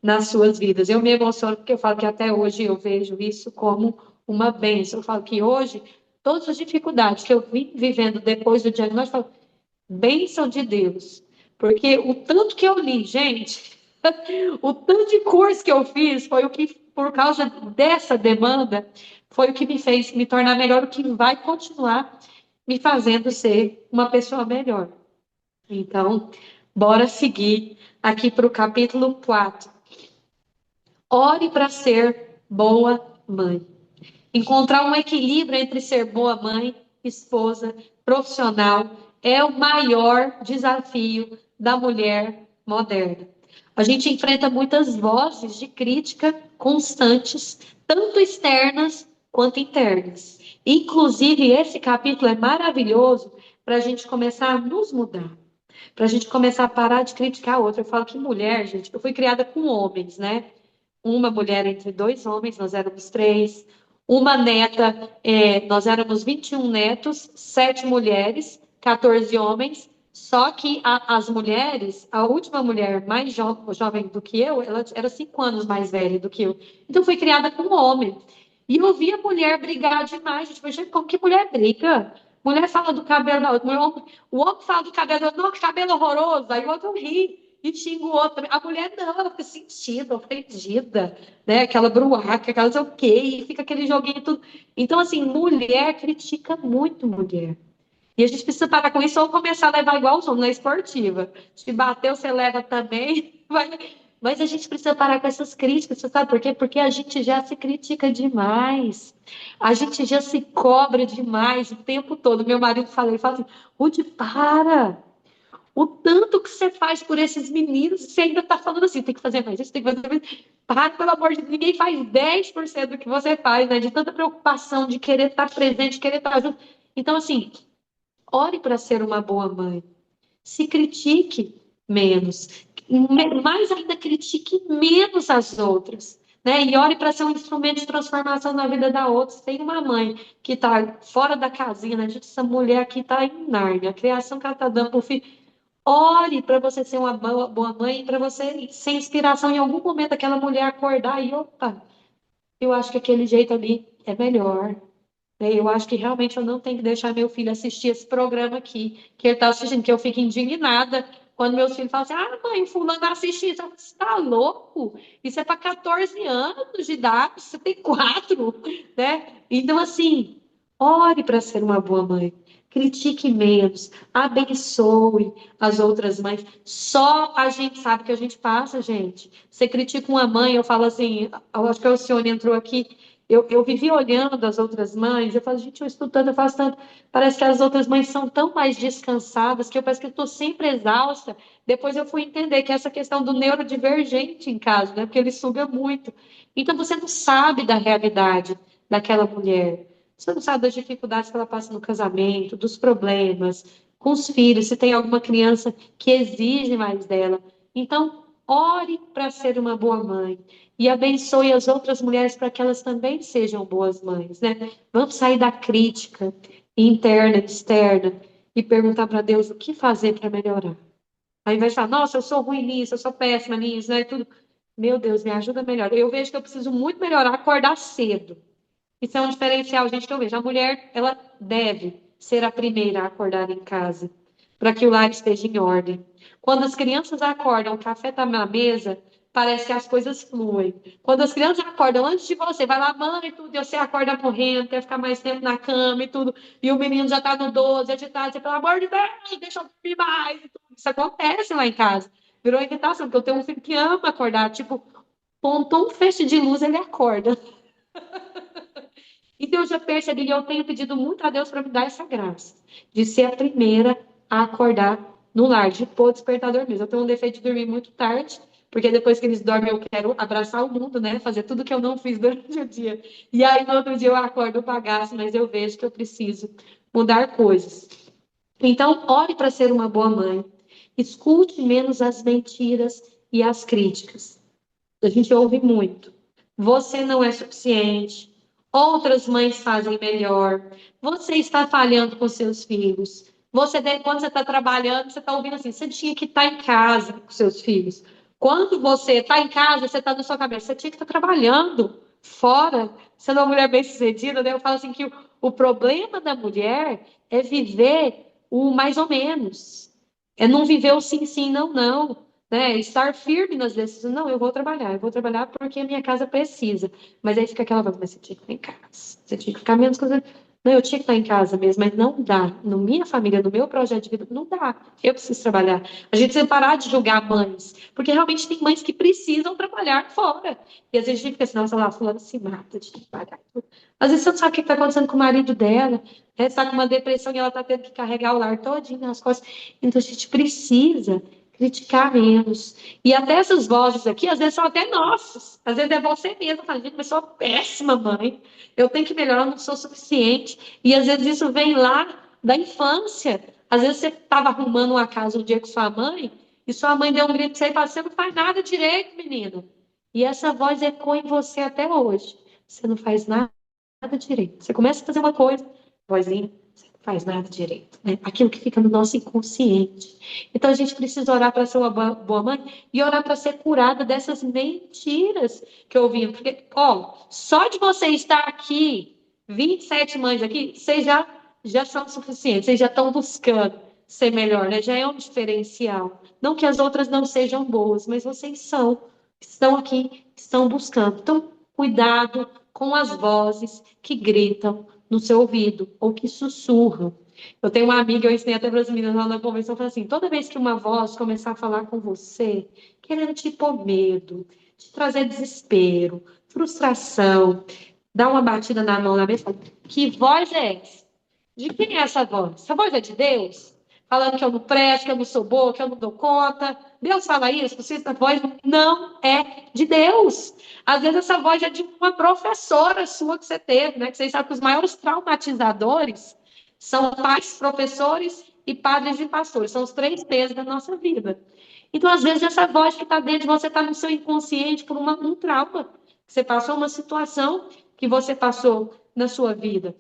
nas suas vidas. Eu me emociono porque eu falo que até hoje eu vejo isso como uma bênção. Eu falo que hoje, todas as dificuldades que eu vim vivendo depois do diagnóstico, eu falo, bênção de Deus. Porque o tanto que eu li, gente, o tanto de curso que eu fiz foi o que, por causa dessa demanda, foi o que me fez me tornar melhor, o que vai continuar me fazendo ser uma pessoa melhor. Então, bora seguir aqui para o capítulo 4. Ore para ser boa mãe. Encontrar um equilíbrio entre ser boa mãe, esposa, profissional, é o maior desafio da mulher moderna. A gente enfrenta muitas vozes de crítica constantes, tanto externas quanto internas. Inclusive, esse capítulo é maravilhoso para a gente começar a nos mudar, para a gente começar a parar de criticar a outra. Eu falo que mulher, gente, eu fui criada com homens, né? Uma mulher entre dois homens, nós éramos três. Uma neta, nós éramos 21 netos, 7 mulheres, 14 homens. Só que as mulheres, a última mulher mais jovem do que eu, ela era 5 anos mais velha do que eu. Então, fui criada com um homem. E eu via mulher brigar demais. Gente, gente, como que mulher briga? Mulher fala do cabelo da outra. O homem fala do cabelo da outra. Não, que cabelo horroroso. Aí o outro ri e xinga o outro. A mulher não, ela fica sentida, ofendida, né? Aquela bruaca, aquela não sei o quê, e fica aquele joguinho tudo. Então, assim, mulher critica muito mulher. E a gente precisa parar com isso ou começar a levar igual os homens na esportiva. Se bateu, você leva também. Mas a gente precisa parar com essas críticas, você sabe por quê? Porque a gente já se critica demais. A gente já se cobra demais o tempo todo. Meu marido fala, ele fala assim, Ruth, para! O tanto que você faz por esses meninos, você ainda está falando assim, tem que fazer mais isso, tem que fazer mais isso. Para, pelo amor de Deus, ninguém faz 10% do que você faz, né? De tanta preocupação, de querer estar presente, de querer estar junto. Então, assim, ore para ser uma boa mãe. Se critique menos. Mais ainda, critique menos as outras. Né? E ore para ser um instrumento de transformação na vida da outra. Se tem uma mãe que está fora da casinha, né? Gente, essa mulher aqui está em Nárnia. A criação que ela está dando para o filho. Ore para você ser uma boa mãe, para você ser inspiração em algum momento aquela mulher acordar e, opa, eu acho que aquele jeito ali é melhor. Né? Eu acho que realmente eu não tenho que deixar meu filho assistir esse programa aqui, que ele está assistindo, que eu fico indignada quando meus filhos falam assim, ah, mãe, o fulano assiste isso. Você está louco? Isso é para 14 anos de idade, você tem 4, né? Então, assim, ore para ser uma boa mãe. critique menos, abençoe as outras mães. Só a gente sabe o que a gente passa, gente. Você critica uma mãe, eu falo assim, eu acho que a Alcione entrou aqui, eu vivi olhando as outras mães, eu falo, gente, eu estudo tanto, eu faço tanto, parece que as outras mães são tão mais descansadas, que eu parece que eu estou sempre exausta. Depois eu fui entender que essa questão do neurodivergente em casa, né? Porque ele suga muito. Então você não sabe da realidade daquela mulher. Você não sabe das dificuldades que ela passa no casamento, dos problemas com os filhos, se tem alguma criança que exige mais dela. Então, ore para ser uma boa mãe e abençoe as outras mulheres para que elas também sejam boas mães, né? Vamos sair da crítica interna, externa e perguntar para Deus o que fazer para melhorar. Aí vai falar, nossa, eu sou ruim nisso, eu sou péssima nisso, né? Tudo. Meu Deus, me ajuda melhor. Eu vejo que eu preciso muito melhorar acordar cedo. Isso é um diferencial, gente, que eu vejo. A mulher, ela deve ser a primeira a acordar em casa, para que o lar esteja em ordem. Quando as crianças acordam, o café está na mesa, parece que as coisas fluem. Quando as crianças acordam antes de você, vai lá, mãe, e tudo, e você acorda correndo, quer ficar mais tempo na cama e tudo, e o menino já está no 12, agitado, você, pelo amor de Deus, deixa eu dormir mais. E tudo. Isso acontece lá em casa. Virou irritação, porque eu tenho um filho que ama acordar, tipo, pontou um feixe de luz, ele acorda. Então, eu já percebi, e eu tenho pedido muito a Deus para me dar essa graça, de ser a primeira a acordar no lar, de pôr despertador mesmo. Eu tenho um defeito de dormir muito tarde, porque depois que eles dormem, eu quero abraçar o mundo, né? Fazer tudo que eu não fiz durante o dia. E aí, no outro dia, eu acordo bagaço, mas eu vejo que eu preciso mudar coisas. Então, ore para ser uma boa mãe. Escute menos as mentiras e as críticas. A gente ouve muito. Você não é suficiente. Outras mães fazem melhor. Você está falhando com seus filhos. Quando você está trabalhando, você está ouvindo assim, você tinha que estar em casa com seus filhos. Quando você está em casa, você está na sua cabeça, você tinha que estar trabalhando fora, sendo uma mulher bem-sucedida, né? Eu falo assim que o problema da mulher é viver o mais ou menos. É não viver o sim, sim, não, não, né? Estar firme nas decisões. Não, eu vou trabalhar porque a minha casa precisa. Mas aí fica aquela coisa, mas você tinha que estar em casa, você tinha que ficar menos coisa. Não, eu tinha que estar em casa mesmo, mas não dá. Na minha família, no meu projeto de vida, não dá. Eu preciso trabalhar. A gente precisa parar de julgar mães, porque realmente tem mães que precisam trabalhar fora. E às vezes a gente fica assim, nossa, lá, fulano se mata de trabalhar. Às vezes você não sabe o que está acontecendo com o marido dela, né? Está com uma depressão e ela está tendo que carregar o lar todinho nas costas. Então a gente precisa criticar menos. E até essas vozes aqui, às vezes são até nossas. Às vezes é você mesmo, fala, gente, mas sou uma péssima mãe. Eu tenho que melhorar, eu não sou suficiente. E às vezes isso vem lá da infância. Às vezes você estava arrumando uma casa um dia com sua mãe, e sua mãe deu um grito pra você e fala, você não faz nada direito, menina. E essa voz ecoa em você até hoje. Você não faz nada direito. Você começa a fazer uma coisa, vozinha, você não faz nada direito. Né? Aquilo que fica no nosso inconsciente. Então a gente precisa orar para ser uma boa mãe e orar para ser curada dessas mentiras que eu ouvi. Porque, ó, só de você estar aqui, 27 mães aqui, vocês já são suficientes, vocês já estão buscando ser melhor, né? Já é um diferencial. Não que as outras não sejam boas, mas vocês estão aqui, estão buscando. Então, cuidado com as vozes que gritam no seu ouvido ou que sussurram. Eu tenho uma amiga, eu ensinei até para as meninas lá na convenção, eu falei assim, toda vez que uma voz começar a falar com você, querendo te pôr medo, te trazer desespero, frustração, dar uma batida na mão na mesa, fala, que voz é essa? De quem é essa voz? Essa voz é de Deus? Falando que eu não presto, que eu não sou boa, que eu não dou conta. Deus fala isso, você, essa voz não é de Deus. Às vezes essa voz é de uma professora sua que você teve, né? Que vocês sabem que os maiores traumatizadores são pais, professores e padres e pastores. São os três P's da nossa vida. Então, às vezes, essa voz que está dentro de você está no seu inconsciente por um trauma. Você passou uma situação que você passou na sua vida.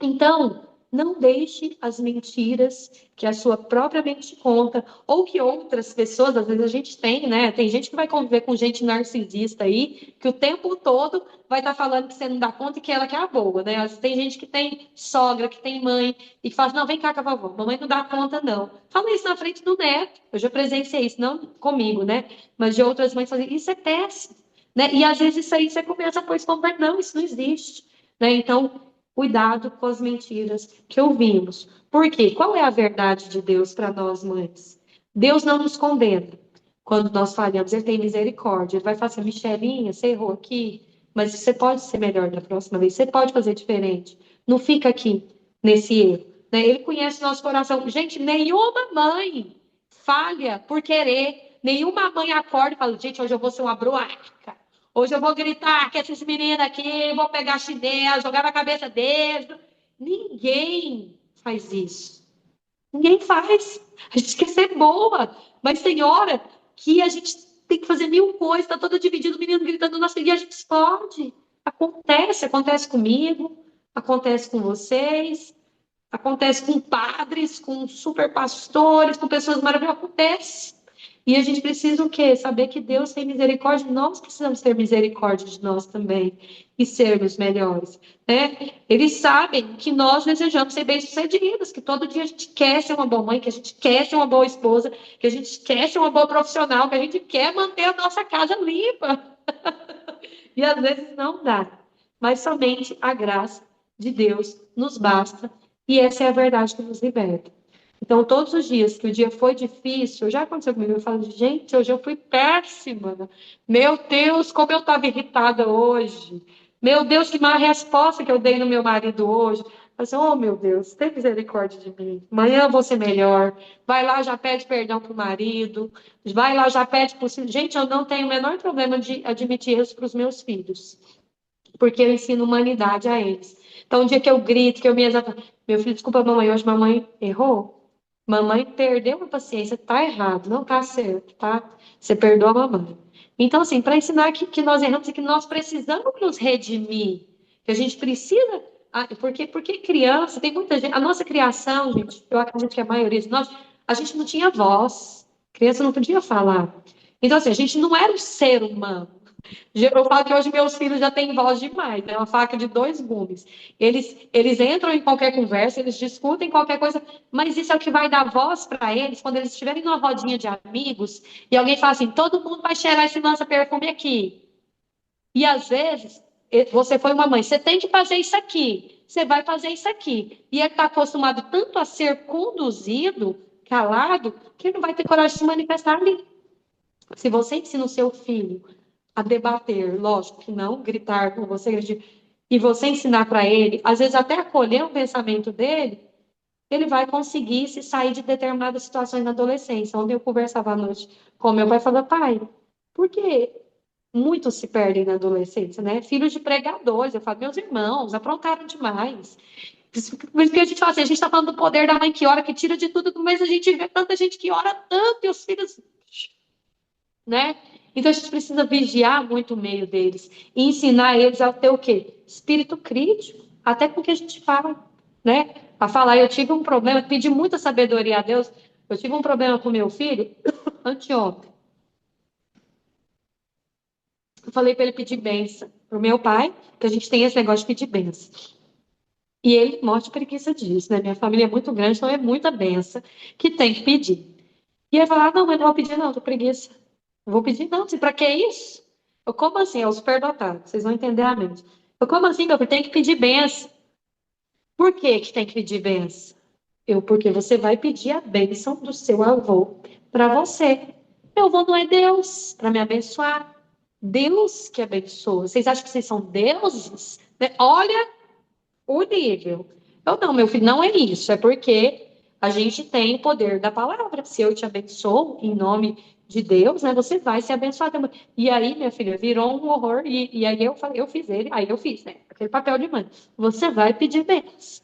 Então, não deixe as mentiras que a sua própria mente conta, ou que outras pessoas, às vezes a gente tem, né? Tem gente que vai conviver com gente narcisista aí, que o tempo todo vai estar falando que você não dá conta e que ela que é a boa, né? Tem gente que tem sogra, que tem mãe, e que fala assim, não, vem cá com a vovó, mamãe não dá conta, não. Fala isso na frente do neto. Eu já presenciei isso, não comigo, né? Mas de outras mães fazem, isso é péssimo, né? E às vezes isso aí você começa a pôr isso como, não, isso não existe, né? Então, Cuidado com as mentiras que ouvimos. Por quê? Qual é a verdade de Deus para nós, mães? Deus não nos condena. Quando nós falhamos, Ele tem misericórdia. Ele vai falar assim, Michelinha, você errou aqui, mas você pode ser melhor da próxima vez, você pode fazer diferente. Não fica aqui nesse erro. Né? Ele conhece nosso coração. Gente, nenhuma mãe falha por querer. Nenhuma mãe acorda e fala, gente, hoje eu vou ser uma bruaca. Hoje eu vou gritar que esses meninos aqui, vou pegar chinelo, jogar na cabeça deles. Ninguém faz isso. Ninguém faz. A gente quer ser boa. Mas tem hora que a gente tem que fazer mil coisas, tá todo dividido, o menino gritando nossa, e a gente explode. Acontece comigo, acontece com vocês, acontece com padres, com super pastores, com pessoas maravilhosas, acontece. E a gente precisa o quê? Saber que Deus tem misericórdia, nós precisamos ter misericórdia de nós também e sermos melhores, né? Eles sabem que nós desejamos ser bem-sucedidos, que todo dia a gente quer ser uma boa mãe, que a gente quer ser uma boa esposa, que a gente quer ser uma boa profissional, que a gente quer manter a nossa casa limpa. E às vezes não dá, mas somente a graça de Deus nos basta, e essa é a verdade que nos liberta. Então, todos os dias que o dia foi difícil, já aconteceu comigo, eu falo, gente, hoje eu fui péssima. Meu Deus, como eu estava irritada hoje. Meu Deus, que má resposta que eu dei no meu marido hoje. Mas, oh, meu Deus, tem misericórdia de mim. Amanhã eu vou ser melhor. Vai lá, já pede perdão para o marido. Vai lá, já pede para o filho. Gente, eu não tenho o menor problema de admitir isso para os meus filhos. Porque eu ensino humanidade a eles. Então, um dia que eu grito, que eu me exalto, meu filho, desculpa, mamãe, hoje mamãe errou. Mamãe perdeu a paciência, tá errado, não tá certo, tá? Você perdoa a mamãe. Então, assim, para ensinar que nós erramos e que nós precisamos nos redimir, que a gente precisa. Porque criança, tem muita gente. A nossa criação, gente, eu acredito que a maioria de nós, a gente não tinha voz. Criança não podia falar. Então, assim, a gente não era um ser humano. Eu falo que hoje meus filhos já têm voz demais, é uma faca de dois gumes. Eles entram em qualquer conversa, eles discutem qualquer coisa, mas isso é o que vai dar voz para eles quando eles estiverem numa rodinha de amigos e alguém fala assim: todo mundo vai cheirar esse lança-perfume aqui. E às vezes, você foi uma mãe, você tem que fazer isso aqui, você vai fazer isso aqui. E ele está acostumado tanto a ser conduzido, calado, que ele não vai ter coragem de se manifestar ali. Se você ensina o seu filho a debater, lógico que não gritar com você, e você ensinar para ele, às vezes até acolher o pensamento dele, ele vai conseguir se sair de determinadas situações na adolescência. Ontem eu conversava à noite com meu pai e falava, pai, por que muitos se perdem na adolescência, né? Filhos de pregadores, eu falo, meus irmãos, aprontaram demais. Porque a gente fala assim, a gente está falando do poder da mãe que ora, que tira de tudo, mas a gente vê tanta gente que ora tanto e os filhos, né? Então a gente precisa vigiar muito o meio deles e ensinar eles a ter o quê? Espírito crítico, até com o que a gente fala, né? A falar, eu tive um problema, pedi muita sabedoria a Deus. Eu tive um problema com meu filho anteontem. Eu falei para ele pedir bênção pro meu pai, que a gente tem esse negócio de pedir bênção. E ele morre de preguiça disso, né? Minha família é muito grande, então é muita bênção que tem que pedir. E ele falou, ah, não, mas não vou pedir não, tô preguiça. Não vou pedir não, para que isso? Eu, como assim? É o superdotado, vocês vão entender a mente. Eu, como assim, meu filho? Tem que pedir bênção. Por que que tem que pedir bênção? Porque você vai pedir a bênção do seu avô para você. Meu avô não é Deus para me abençoar. Deus que abençoa. Vocês acham que vocês são deuses? Né? Olha o nível. Eu não, meu filho, não é isso. É porque a gente tem o poder da palavra. Se eu te abençoo em nome de Deus, né, você vai ser abençoado também. E aí, minha filha, virou um horror. E aí eu falei, eu fiz ele, aí eu fiz, né? Aquele papel de mãe. Você vai pedir bênçãos.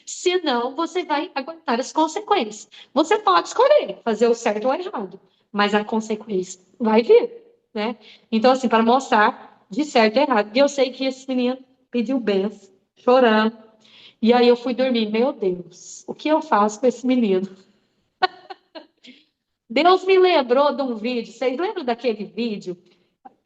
Senão, você vai aguentar as consequências. Você pode escolher fazer o certo ou o errado, mas a consequência vai vir, né? Então, assim, para mostrar de certo e errado. E eu sei que esse menino pediu bênção, chorando. E aí eu fui dormir. Meu Deus, o que eu faço com esse menino? Deus me lembrou de um vídeo. Vocês lembram daquele vídeo?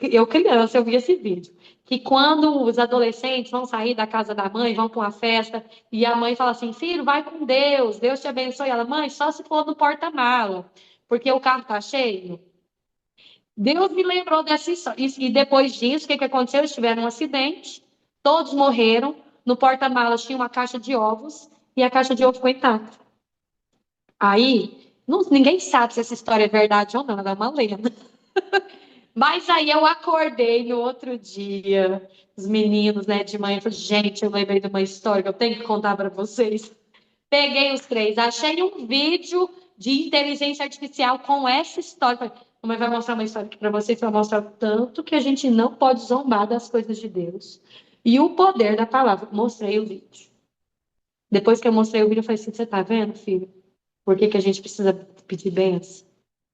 Eu, criança, eu vi esse vídeo. Que quando os adolescentes vão sair da casa da mãe, vão para uma festa, e a mãe fala assim: filho, vai com Deus, Deus te abençoe. Ela, mãe, só se for no porta-mala, porque o carro está cheio. Deus me lembrou dessa história. E depois disso, o que aconteceu? Eles tiveram um acidente, todos morreram. no porta-malas tinha uma caixa de ovos e a caixa de ovos ficou intacta. Aí, ninguém sabe se essa história é verdade ou não, ela é uma lenda. Mas aí eu acordei no outro dia, os meninos, né, de manhã, eu falei, gente, eu lembrei de uma história que eu tenho que contar para vocês. Peguei os três, achei um vídeo de inteligência artificial com essa história. Falei, mamãe vai mostrar uma história aqui para vocês, vai mostrar o tanto que a gente não pode zombar das coisas de Deus. E o poder da palavra. Mostrei o vídeo. Depois que eu mostrei o vídeo, eu falei assim, você tá vendo, filho? Por que que a gente precisa pedir bênção?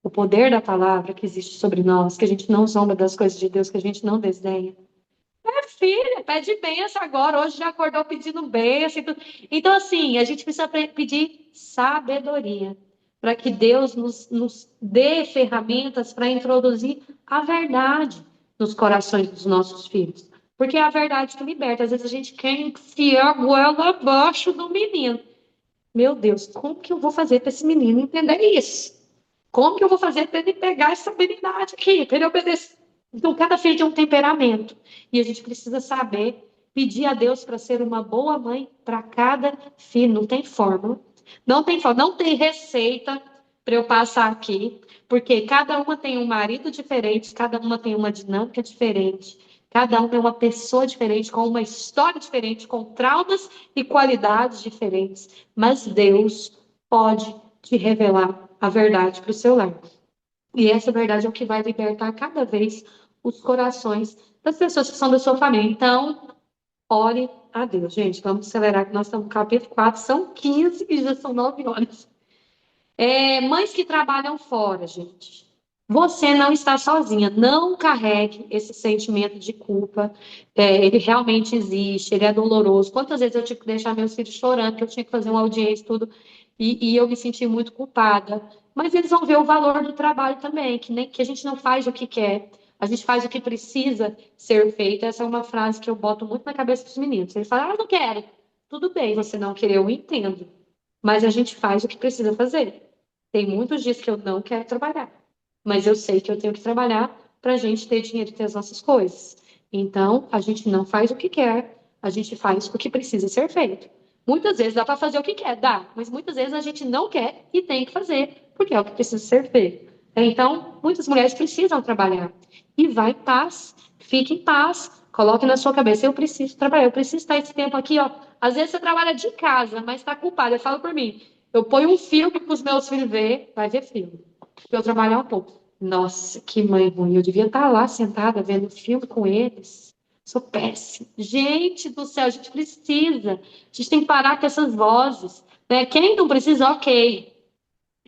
O poder da palavra que existe sobre nós, que a gente não zomba das coisas de Deus, que a gente não desdenha. Filha, pede bênção agora. Hoje já acordou pedindo bênção. Então, assim, a gente precisa pedir sabedoria para que Deus nos dê ferramentas para introduzir a verdade nos corações dos nossos filhos. Porque é a verdade que liberta. Às vezes a gente quer enfiar a goela abaixo do menino. Meu Deus, como que eu vou fazer para esse menino entender isso? Como que eu vou fazer para ele pegar essa habilidade aqui, para ele obedecer? Então, cada filho tem um temperamento. E a gente precisa saber pedir a Deus para ser uma boa mãe para cada filho. Não tem fórmula. Não tem fórmula, não tem receita para eu passar aqui. Porque cada uma tem um marido diferente, cada uma tem uma dinâmica diferente. Cada uma é uma pessoa diferente, com uma história diferente, com traumas e qualidades diferentes. Mas Deus pode te revelar a verdade para o seu lar. E essa verdade é o que vai libertar cada vez os corações das pessoas que são da sua família. Então, ore a Deus. Gente, vamos acelerar, que nós estamos no capítulo 4, são 15 e já são 9 horas. Mães que trabalham fora, gente. Você não está sozinha. Não carregue esse sentimento de culpa. Ele realmente existe, ele é doloroso. Quantas vezes eu tive que deixar meus filhos chorando, que eu tinha que fazer uma audiência, tudo, e eu me senti muito culpada. Mas eles vão ver o valor do trabalho também, que a gente não faz o que quer, a gente faz o que precisa ser feito. Essa é uma frase que eu boto muito na cabeça dos meninos. Eles falam, não quero. Tudo bem, você não querer, eu entendo. Mas a gente faz o que precisa fazer. Tem muitos dias que eu não quero trabalhar, mas eu sei que eu tenho que trabalhar para a gente ter dinheiro e ter as nossas coisas. Então, a gente não faz o que quer, a gente faz o que precisa ser feito. Muitas vezes dá para fazer o que quer, dá, mas muitas vezes a gente não quer e tem que fazer, porque é o que precisa ser feito. Então, muitas mulheres precisam trabalhar. E vá em paz, fique em paz, coloque na sua cabeça, eu preciso trabalhar, eu preciso estar esse tempo aqui, ó. Às vezes você trabalha de casa, mas está culpado. Eu falo por mim, eu ponho um filme para os meus filhos ver, vai ver filme. Para eu trabalhar um pouco. Nossa, que mãe ruim. Eu devia estar lá sentada vendo filme com eles. Sou péssima. Gente do céu, a gente precisa. A gente tem que parar com essas vozes. Né? Quem não precisa, ok.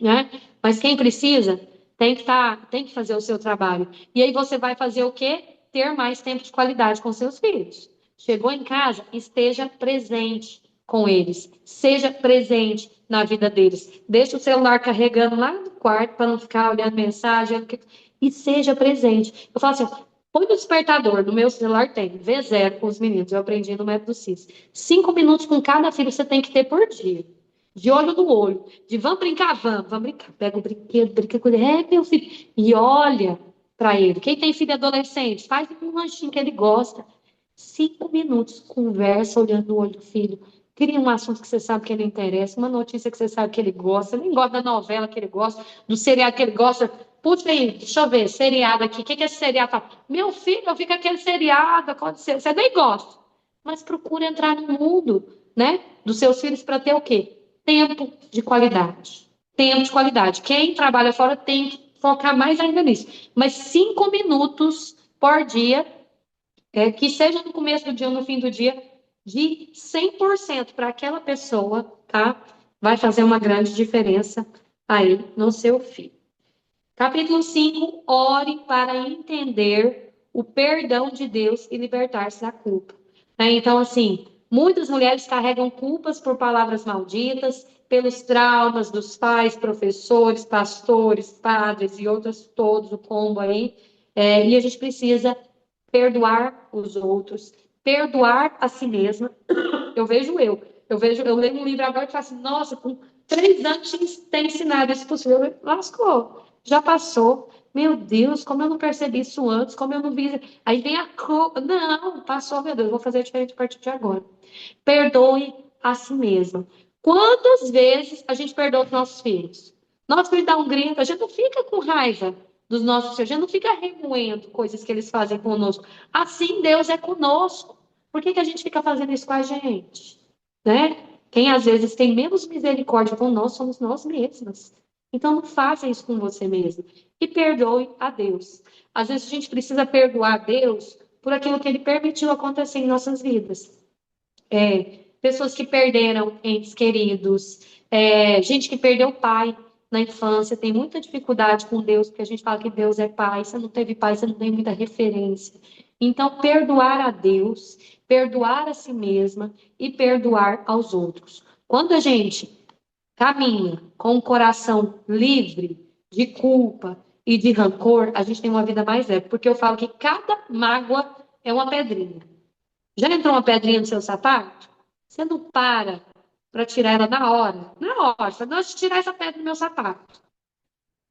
Né? Mas quem precisa tem que fazer o seu trabalho. E aí você vai fazer o quê? Ter mais tempo de qualidade com seus filhos. Chegou em casa, esteja presente com eles. Seja presente na vida deles. Deixa o celular carregando lá no quarto para não ficar olhando mensagem. E seja presente. Eu falo assim, põe no despertador, no meu celular tem, V0 com os meninos, eu aprendi no método CIS. 5 minutos com cada filho você tem que ter por dia. De olho no olho, de vamos brincar, vamos brincar. Pega o brinquedo, brinca com ele, meu filho, e olha para ele. Quem tem filho adolescente, faz um lanchinho que ele gosta. 5 minutos, conversa olhando no olho do filho. Cria um assunto que você sabe que ele interessa, uma notícia que você sabe que ele gosta, nem gosta da novela que ele gosta, do seriado que ele gosta. Puxa aí, deixa eu ver, seriado aqui. O que esse seriado fala? Meu filho, eu vi que aquele seriado aconteceu. Você nem gosta. Mas procura entrar no mundo, né? Dos seus filhos para ter o quê? Tempo de qualidade. Tempo de qualidade. Quem trabalha fora tem que focar mais ainda nisso. Mas 5 minutos por dia, que seja no começo do dia ou no fim do dia, de 100% para aquela pessoa, tá? Vai fazer uma grande diferença aí no seu filho. Capítulo 5, ore para entender o perdão de Deus e libertar-se da culpa. Então, assim, muitas mulheres carregam culpas por palavras malditas, pelos traumas dos pais, professores, pastores, padres e outros, todos, o combo aí. E a gente precisa perdoar os outros, perdoar a si mesma. Eu leio um livro agora que falo assim, nossa, com 3 anos tem ensinado isso possível. Lascou, já passou. Meu Deus, como eu não percebi isso antes, como eu não vi. Aí vem a culpa. Não, passou, meu Deus, vou fazer diferente a partir de agora. Perdoe a si mesma. Quantas vezes a gente perdoa os nossos filhos? Nosso filho dá um grito, a gente não fica com raiva dos nossos filhos, a gente não fica remoendo coisas que eles fazem conosco. Assim Deus é conosco. Por que que a gente fica fazendo isso com a gente? Né? Quem às vezes tem menos misericórdia com nós somos nós mesmas. Então não faça isso com você mesmo. E perdoe a Deus. Às vezes a gente precisa perdoar a Deus por aquilo que ele permitiu acontecer em nossas vidas. Pessoas que perderam entes queridos, gente que perdeu pai na infância, tem muita dificuldade com Deus, porque a gente fala que Deus é pai, você não teve pai, você não tem muita referência. Então, perdoar a Deus, perdoar a si mesma e perdoar aos outros. Quando a gente caminha com o coração livre de culpa e de rancor, a gente tem uma vida mais leve, porque eu falo que cada mágoa é uma pedrinha. Já entrou uma pedrinha no seu sapato? Você não para tirar ela na hora. Na hora. Você não, tirar essa pedra do meu sapato.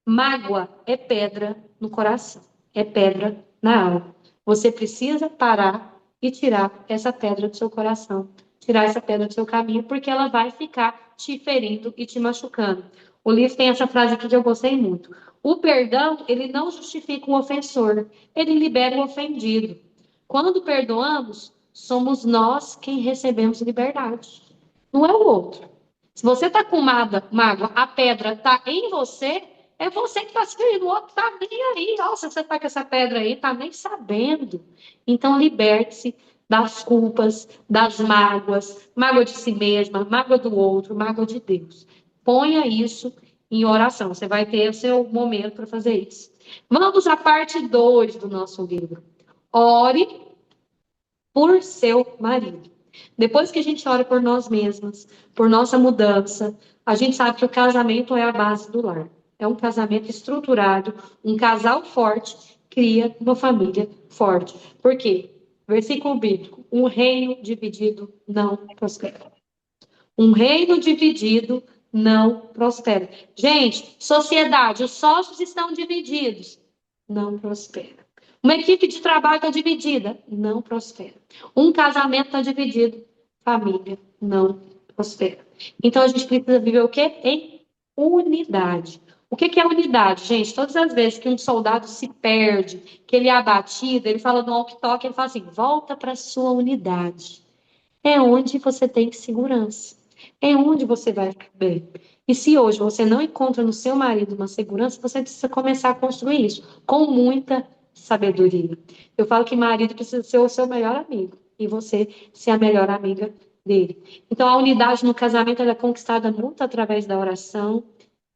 Mágoa é pedra no coração. É pedra na alma. Você precisa parar e tirar essa pedra do seu coração. Tirar essa pedra do seu caminho, porque ela vai ficar te ferindo e te machucando. O livro tem essa frase aqui que eu gostei muito. O perdão, ele não justifica o ofensor. Ele libera o ofendido. Quando perdoamos, somos nós quem recebemos liberdade. Não é o outro. Se você está com mágoa, a pedra está em você, é você que está se ferindo. O outro está nem aí. Nossa, você está com essa pedra aí, está nem sabendo. Então, liberte-se das culpas, das mágoas, mágoa de si mesma, mágoa do outro, mágoa de Deus. Ponha isso em oração. Você vai ter o seu momento para fazer isso. Vamos à parte 2 do nosso livro. Ore por seu marido. Depois que a gente ora por nós mesmas, por nossa mudança, a gente sabe que o casamento é a base do lar. É um casamento estruturado, um casal forte cria uma família forte. Por quê? Versículo bíblico: um reino dividido não prospera. Um reino dividido não prospera. Gente, sociedade, os sócios estão divididos, não prospera. Uma equipe de trabalho está dividida, não prospera. Um casamento está dividido, família não prospera. Então a gente precisa viver o quê? Em unidade. O que é unidade, gente? Todas as vezes que um soldado se perde, que ele é abatido, ele fala no walkie-talkie, ele fala assim: volta para a sua unidade. É onde você tem segurança. É onde você vai ficar bem. E se hoje você não encontra no seu marido uma segurança, você precisa começar a construir isso com muita sabedoria. Eu falo que marido precisa ser o seu melhor amigo e você ser a melhor amiga dele. Então, a unidade no casamento ela é conquistada muito através da oração,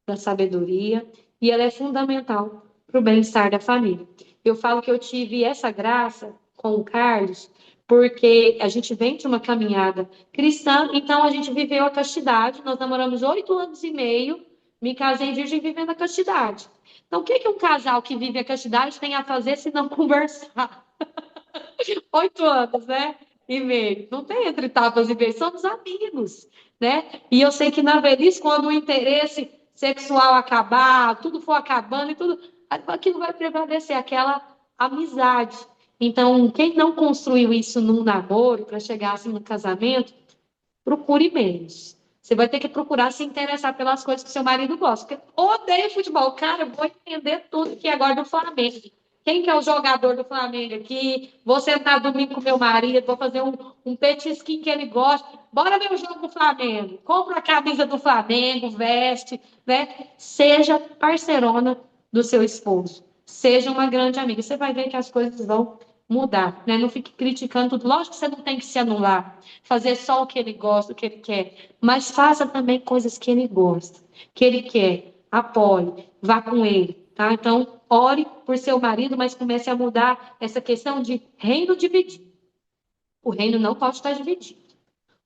da sabedoria, e ela é fundamental para o bem-estar da família. Eu falo que eu tive essa graça com o Carlos, porque a gente vem de uma caminhada cristã, então a gente viveu a castidade, nós namoramos 8 anos e meio, me casei virgem vivendo a castidade. Então, o que um casal que vive a castidade tem a fazer se não conversar? 8 anos, né? E meio. Não tem entre tapas e beijos, somos amigos, né? E eu sei que na velhice, quando o interesse sexual acabar, tudo for acabando e tudo, aquilo vai prevalecer, aquela amizade. Então, quem não construiu isso num namoro para chegar assim no casamento, procure menos. Você vai ter que procurar se interessar pelas coisas que seu marido gosta. Porque odeia futebol. Cara, eu vou entender tudo que é agora do Flamengo. Quem que é o jogador do Flamengo aqui? Vou sentar domingo com meu marido, vou fazer um petisquinho que ele gosta. Bora ver o jogo do Flamengo. Compra a camisa do Flamengo, veste, né? Seja parceirona do seu esposo. Seja uma grande amiga. Você vai ver que as coisas vão mudar, né? Não fique criticando tudo. Lógico que você não tem que se anular, fazer só o que ele gosta, o que ele quer, mas faça também coisas que ele gosta, que ele quer. Apoie, vá com ele, tá? Então, ore por seu marido, mas comece a mudar essa questão de reino dividido. O reino não pode estar dividido.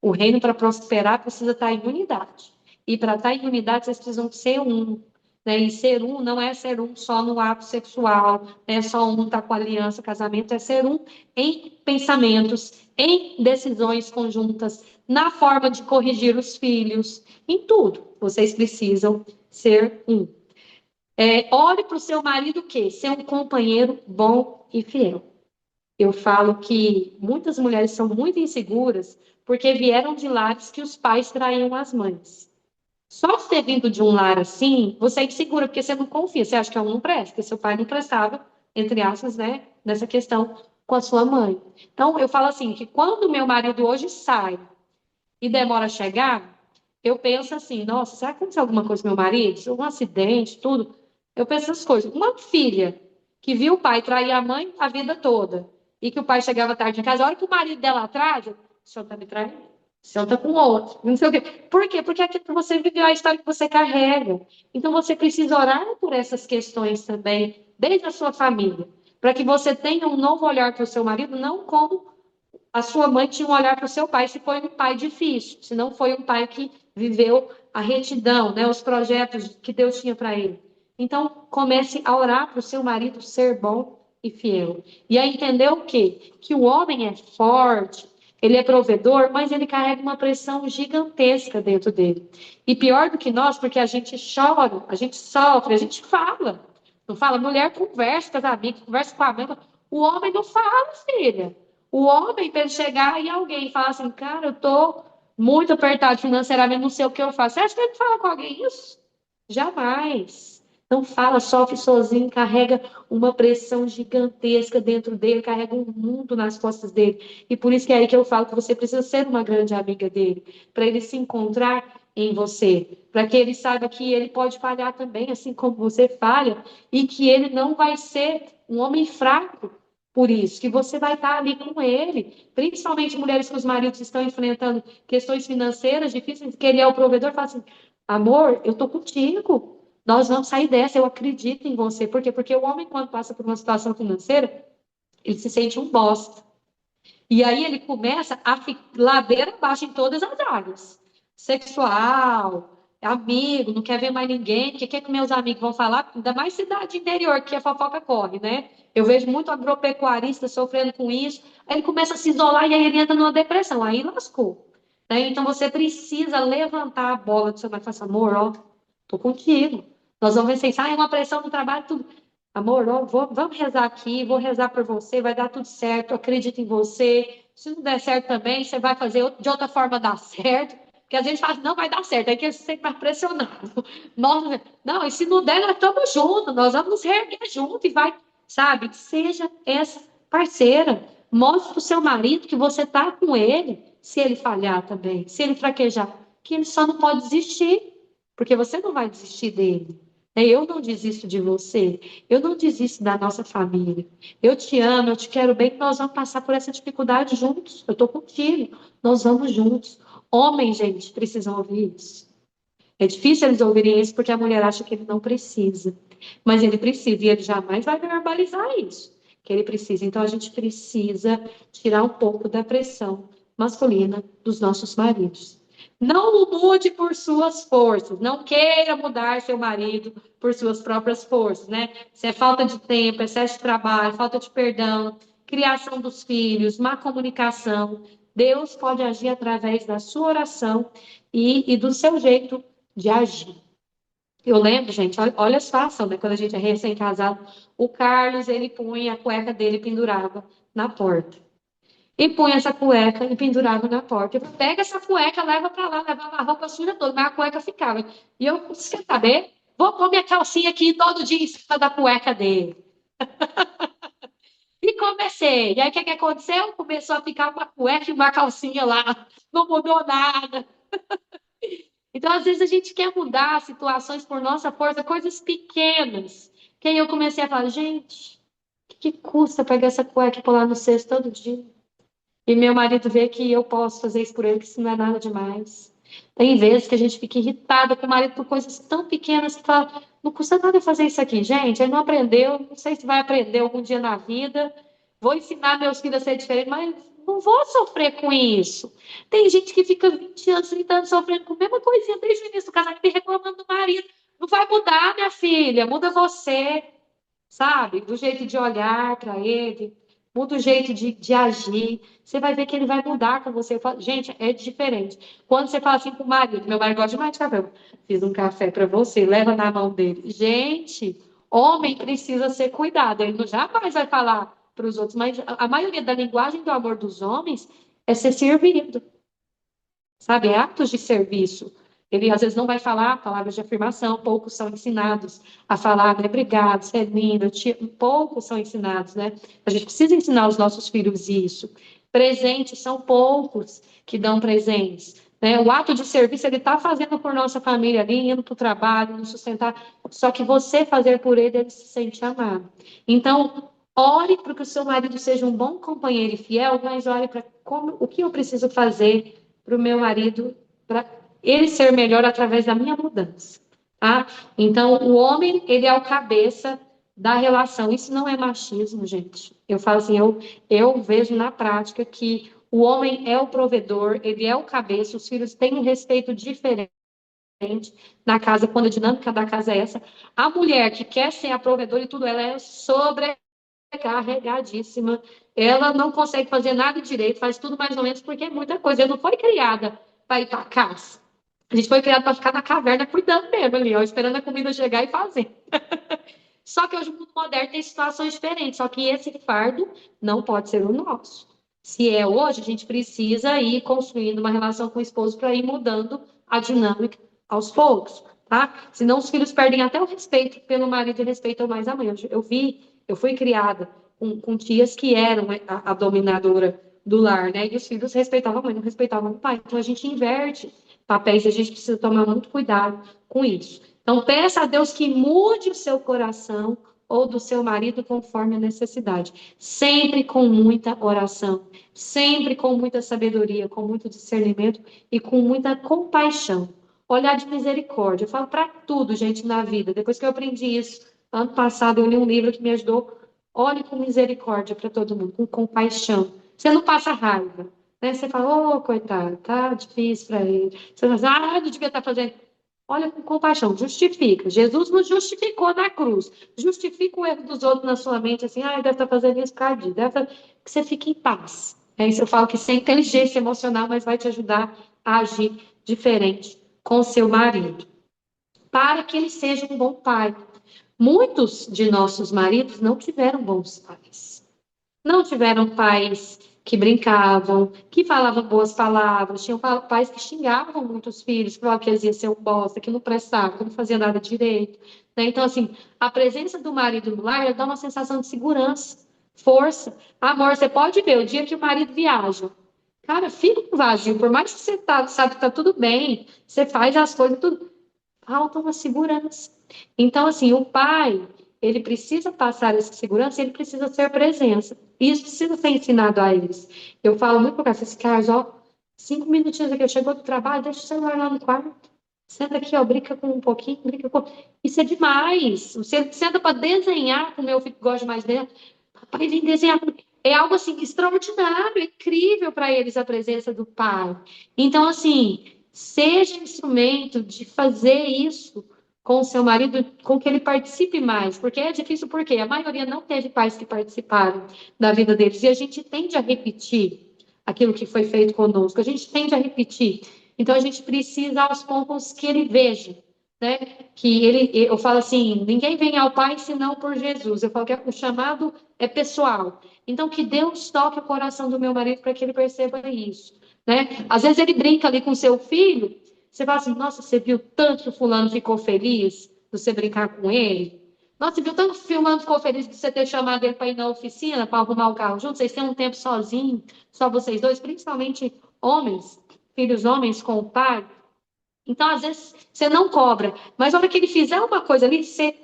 O reino, para prosperar, precisa estar em unidade. E para estar em unidade, vocês precisam ser um. Né? E ser um não é ser um só no ato sexual, não é só um estar com aliança, casamento, é ser um em pensamentos, em decisões conjuntas, na forma de corrigir os filhos, em tudo. Vocês precisam ser um. Olhe para o seu marido o quê? Ser um companheiro bom e fiel. Eu falo que muitas mulheres são muito inseguras porque vieram de lares que os pais traíam as mães. Só de ter vindo de um lar assim, você é insegura, porque você não confia, você acha que é um não presta, porque seu pai não prestava, entre aspas, né, nessa questão com a sua mãe. Então, eu falo assim, que quando meu marido hoje sai e demora a chegar, eu penso assim, nossa, será que aconteceu alguma coisa com meu marido? Um acidente, tudo? Eu penso essas coisas. Uma filha que viu o pai trair a mãe a vida toda e que o pai chegava tarde em casa, a hora que o marido dela atrasa, o senhor tá me traindo? O senhor tá com outro, não sei o quê. Por quê? Porque aquilo que você viveu, a história que você carrega. Então você precisa orar por essas questões também, desde a sua família, para que você tenha um novo olhar para o seu marido, não como a sua mãe tinha um olhar para o seu pai se foi um pai difícil, se não foi um pai que viveu a retidão, né, os projetos que Deus tinha para ele. Então, comece a orar para o seu marido ser bom e fiel. E a entender o quê? Que o homem é forte, ele é provedor, mas ele carrega uma pressão gigantesca dentro dele. E pior do que nós, porque a gente chora, a gente sofre, a gente fala. Não fala? Mulher conversa com as amigas, conversa com a mãe. O homem não fala, filha. O homem, para ele chegar e alguém falar assim, cara, eu tô muito apertado financeiramente, não sei o que eu faço. Você acha que ele fala com alguém isso? Jamais. Não fala, sofre sozinho, carrega uma pressão gigantesca dentro dele, carrega um mundo nas costas dele. E por isso que é aí que eu falo que você precisa ser uma grande amiga dele, para ele se encontrar em você, para que ele saiba que ele pode falhar também, assim como você falha, e que ele não vai ser um homem fraco por isso, que você vai estar ali com ele, principalmente mulheres que os maridos estão enfrentando questões financeiras difíceis, que ele é o provedor, fala assim, amor, eu tô contigo, nós vamos sair dessa, eu acredito em você. Por quê? Porque o homem, quando passa por uma situação financeira, ele se sente um bosta. E aí ele começa a ficar ladeira abaixo em todas as áreas. Sexual, amigo, não quer ver mais ninguém, o que, que meus amigos vão falar? Ainda mais cidade interior, que a fofoca corre, né? Eu vejo muito agropecuarista sofrendo com isso. Aí ele começa a se isolar e aí ele entra numa depressão. Aí lascou. Né? Então você precisa levantar a bola do seu marido e falar assim, amor, ó, tô contigo. Nós vamos vencer isso. Ah, é uma pressão no trabalho, tudo. Amor, ó, vamos rezar aqui, vou rezar por você, vai dar tudo certo, acredito em você. Se não der certo também, você vai fazer de outra forma dar certo. Porque às vezes fala, não vai dar certo, aí que você vai pressionado. Nós, não, e se não der, nós estamos juntos, nós vamos nos reerguer junto e vai, sabe? Seja essa parceira. Mostre para o seu marido que você está com ele, se ele falhar também, se ele fraquejar, que ele só não pode desistir, porque você não vai desistir dele. Eu não desisto de você, eu não desisto da nossa família. Eu te amo, eu te quero bem, nós vamos passar por essa dificuldade juntos. Eu estou contigo, nós vamos juntos. Homens, gente, precisam ouvir isso. É difícil eles ouvirem isso porque a mulher acha que ele não precisa. Mas ele precisa, e ele jamais vai verbalizar isso, que ele precisa. Então a gente precisa tirar um pouco da pressão masculina dos nossos maridos. Não o mude por suas forças, não queira mudar seu marido por suas próprias forças, né? Se é falta de tempo, excesso de trabalho, falta de perdão, criação dos filhos, má comunicação, Deus pode agir através da sua oração e do seu jeito de agir. Eu lembro, gente, olha a situação, né? Quando a gente é recém-casado, o Carlos, ele punha a cueca dele e pendurava na porta. E punha essa cueca e pendurava na porta. Eu falei, pega essa cueca, leva pra lá, levava a roupa suja toda, mas a cueca ficava. E eu, você quer saber? Vou pôr minha calcinha aqui todo dia em cima da cueca dele. E comecei. E aí, o que aconteceu? Começou a ficar uma cueca e uma calcinha lá. Não mudou nada. Então, às vezes, a gente quer mudar situações por nossa força, coisas pequenas. Que aí eu comecei a falar, gente, o que custa pegar essa cueca e pôr lá no cesto todo dia? E meu marido vê que eu posso fazer isso por ele, que isso não é nada demais. Tem vezes que a gente fica irritada com o marido por coisas tão pequenas que fala, não custa nada fazer isso aqui, gente. Ele não aprendeu, não sei se vai aprender algum dia na vida. Vou ensinar meus filhos a ser diferente, mas não vou sofrer com isso. Tem gente que fica 20 anos, 30 anos sofrendo com a mesma coisinha desde o início do casamento e reclamando do marido. Não vai mudar, minha filha, muda você, sabe? Do jeito de olhar para ele. muda o jeito de agir. Você vai ver que ele vai mudar com você. Gente, é diferente. Quando você fala assim com o marido, meu marido gosta demais de café. Fiz um café para você, leva na mão dele. Gente, homem precisa ser cuidado. Ele não jamais vai falar para os outros, mas a maioria da linguagem do amor dos homens é ser servido, sabe? É atos de serviço. Ele às vezes não vai falar palavras de afirmação, poucos são ensinados a falar, né? Obrigado, você é lindo, poucos são ensinados, né? A gente precisa ensinar aos nossos filhos isso. Presentes são poucos que dão presentes, né? O ato de serviço ele está fazendo por nossa família ali, indo para o trabalho, nos sustentar, só que você fazer por ele, ele se sente amado. Então, ore para que o seu marido seja um bom companheiro e fiel, mas ore para o que eu preciso fazer para o meu marido, para ele ser melhor através da minha mudança, tá? Então, o homem, ele é o cabeça da relação. Isso não é machismo, gente. Eu falo assim, eu vejo na prática que o homem é o provedor, ele é o cabeça, os filhos têm um respeito diferente na casa, quando a dinâmica da casa é essa. A mulher que quer ser a provedora e tudo, ela é sobrecarregadíssima. Ela não consegue fazer nada direito, faz tudo mais ou menos porque é muita coisa. Ela não foi criada para ir para casa. A gente foi criado para ficar na caverna cuidando mesmo ali, ó, esperando a comida chegar e fazer. Só que hoje o mundo moderno tem situações diferentes, só que esse fardo não pode ser o nosso. Se é hoje, a gente precisa ir construindo uma relação com o esposo para ir mudando a dinâmica aos poucos, tá? Senão os filhos perdem até o respeito pelo marido e respeitam mais a mãe. Eu fui criada com tias que eram a dominadora do lar, né? E os filhos respeitavam a mãe, não respeitavam o pai. Então a gente inverte papéis e a gente precisa tomar muito cuidado com isso. Então, peça a Deus que mude o seu coração ou do seu marido conforme a necessidade. Sempre com muita oração, sempre com muita sabedoria, com muito discernimento e com muita compaixão. Olhar de misericórdia. Eu falo para tudo, gente, na vida. Depois que eu aprendi isso, ano passado eu li um livro que me ajudou. Olhe com misericórdia para todo mundo, com compaixão. Você não passa raiva. Né? Você fala, coitado, tá difícil para ele. Você fala, não devia estar fazendo. Olha com compaixão, justifica. Jesus nos justificou na cruz. Justifica o erro dos outros na sua mente, assim, deve estar fazendo isso, cadinho. Que você fique em paz. É isso eu falo que isso é inteligência emocional, mas vai te ajudar a agir diferente com seu marido. Para que ele seja um bom pai. Muitos de nossos maridos não tiveram bons pais. Não tiveram pais que brincavam, que falavam boas palavras, tinham pais que xingavam muitos filhos, falavam que eles iam ser um bosta, que não prestava, que não fazia nada direito. Né? Então, assim, a presença do marido no lar dá uma sensação de segurança, força. Amor, você pode ver, o dia que o marido viaja, cara, fica um vazio, por mais que você sabe que tá tudo bem, você faz as coisas, tudo, falta uma segurança. Então, assim, o pai, ele precisa passar essa segurança, ele precisa ser presença. Isso precisa ser ensinado a eles. Eu falo muito para esses caras, 5 minutinhos aqui, eu chegou do trabalho, deixa o celular lá no quarto. Senta aqui, brinca com um pouquinho, brinca com... Isso é demais. Você senta para desenhar com o meu filho que gosta mais dele. Papai vem desenhar. É algo, assim, extraordinário, incrível para eles a presença do pai. Então, assim, seja instrumento de fazer isso com o seu marido, com que ele participe mais, porque é difícil, porque a maioria não teve pais que participaram da vida deles, e a gente tende a repetir aquilo que foi feito conosco, a gente tende a repetir. Então, a gente precisa, aos poucos, que ele veja, né? Que eu falo assim, ninguém vem ao Pai senão por Jesus. Eu falo que o chamado é pessoal. Então, que Deus toque o coração do meu marido para que ele perceba isso, né? Às vezes ele brinca ali com seu filho, você fala assim, nossa, você viu tanto que o fulano ficou feliz de você brincar com ele? Nossa, você viu tanto que o fulano ficou feliz de você ter chamado ele para ir na oficina, para arrumar o carro junto? Vocês têm um tempo sozinho, só vocês dois, principalmente homens, filhos homens com o pai. Então, às vezes, você não cobra, mas na hora que ele fizer uma coisa ali, você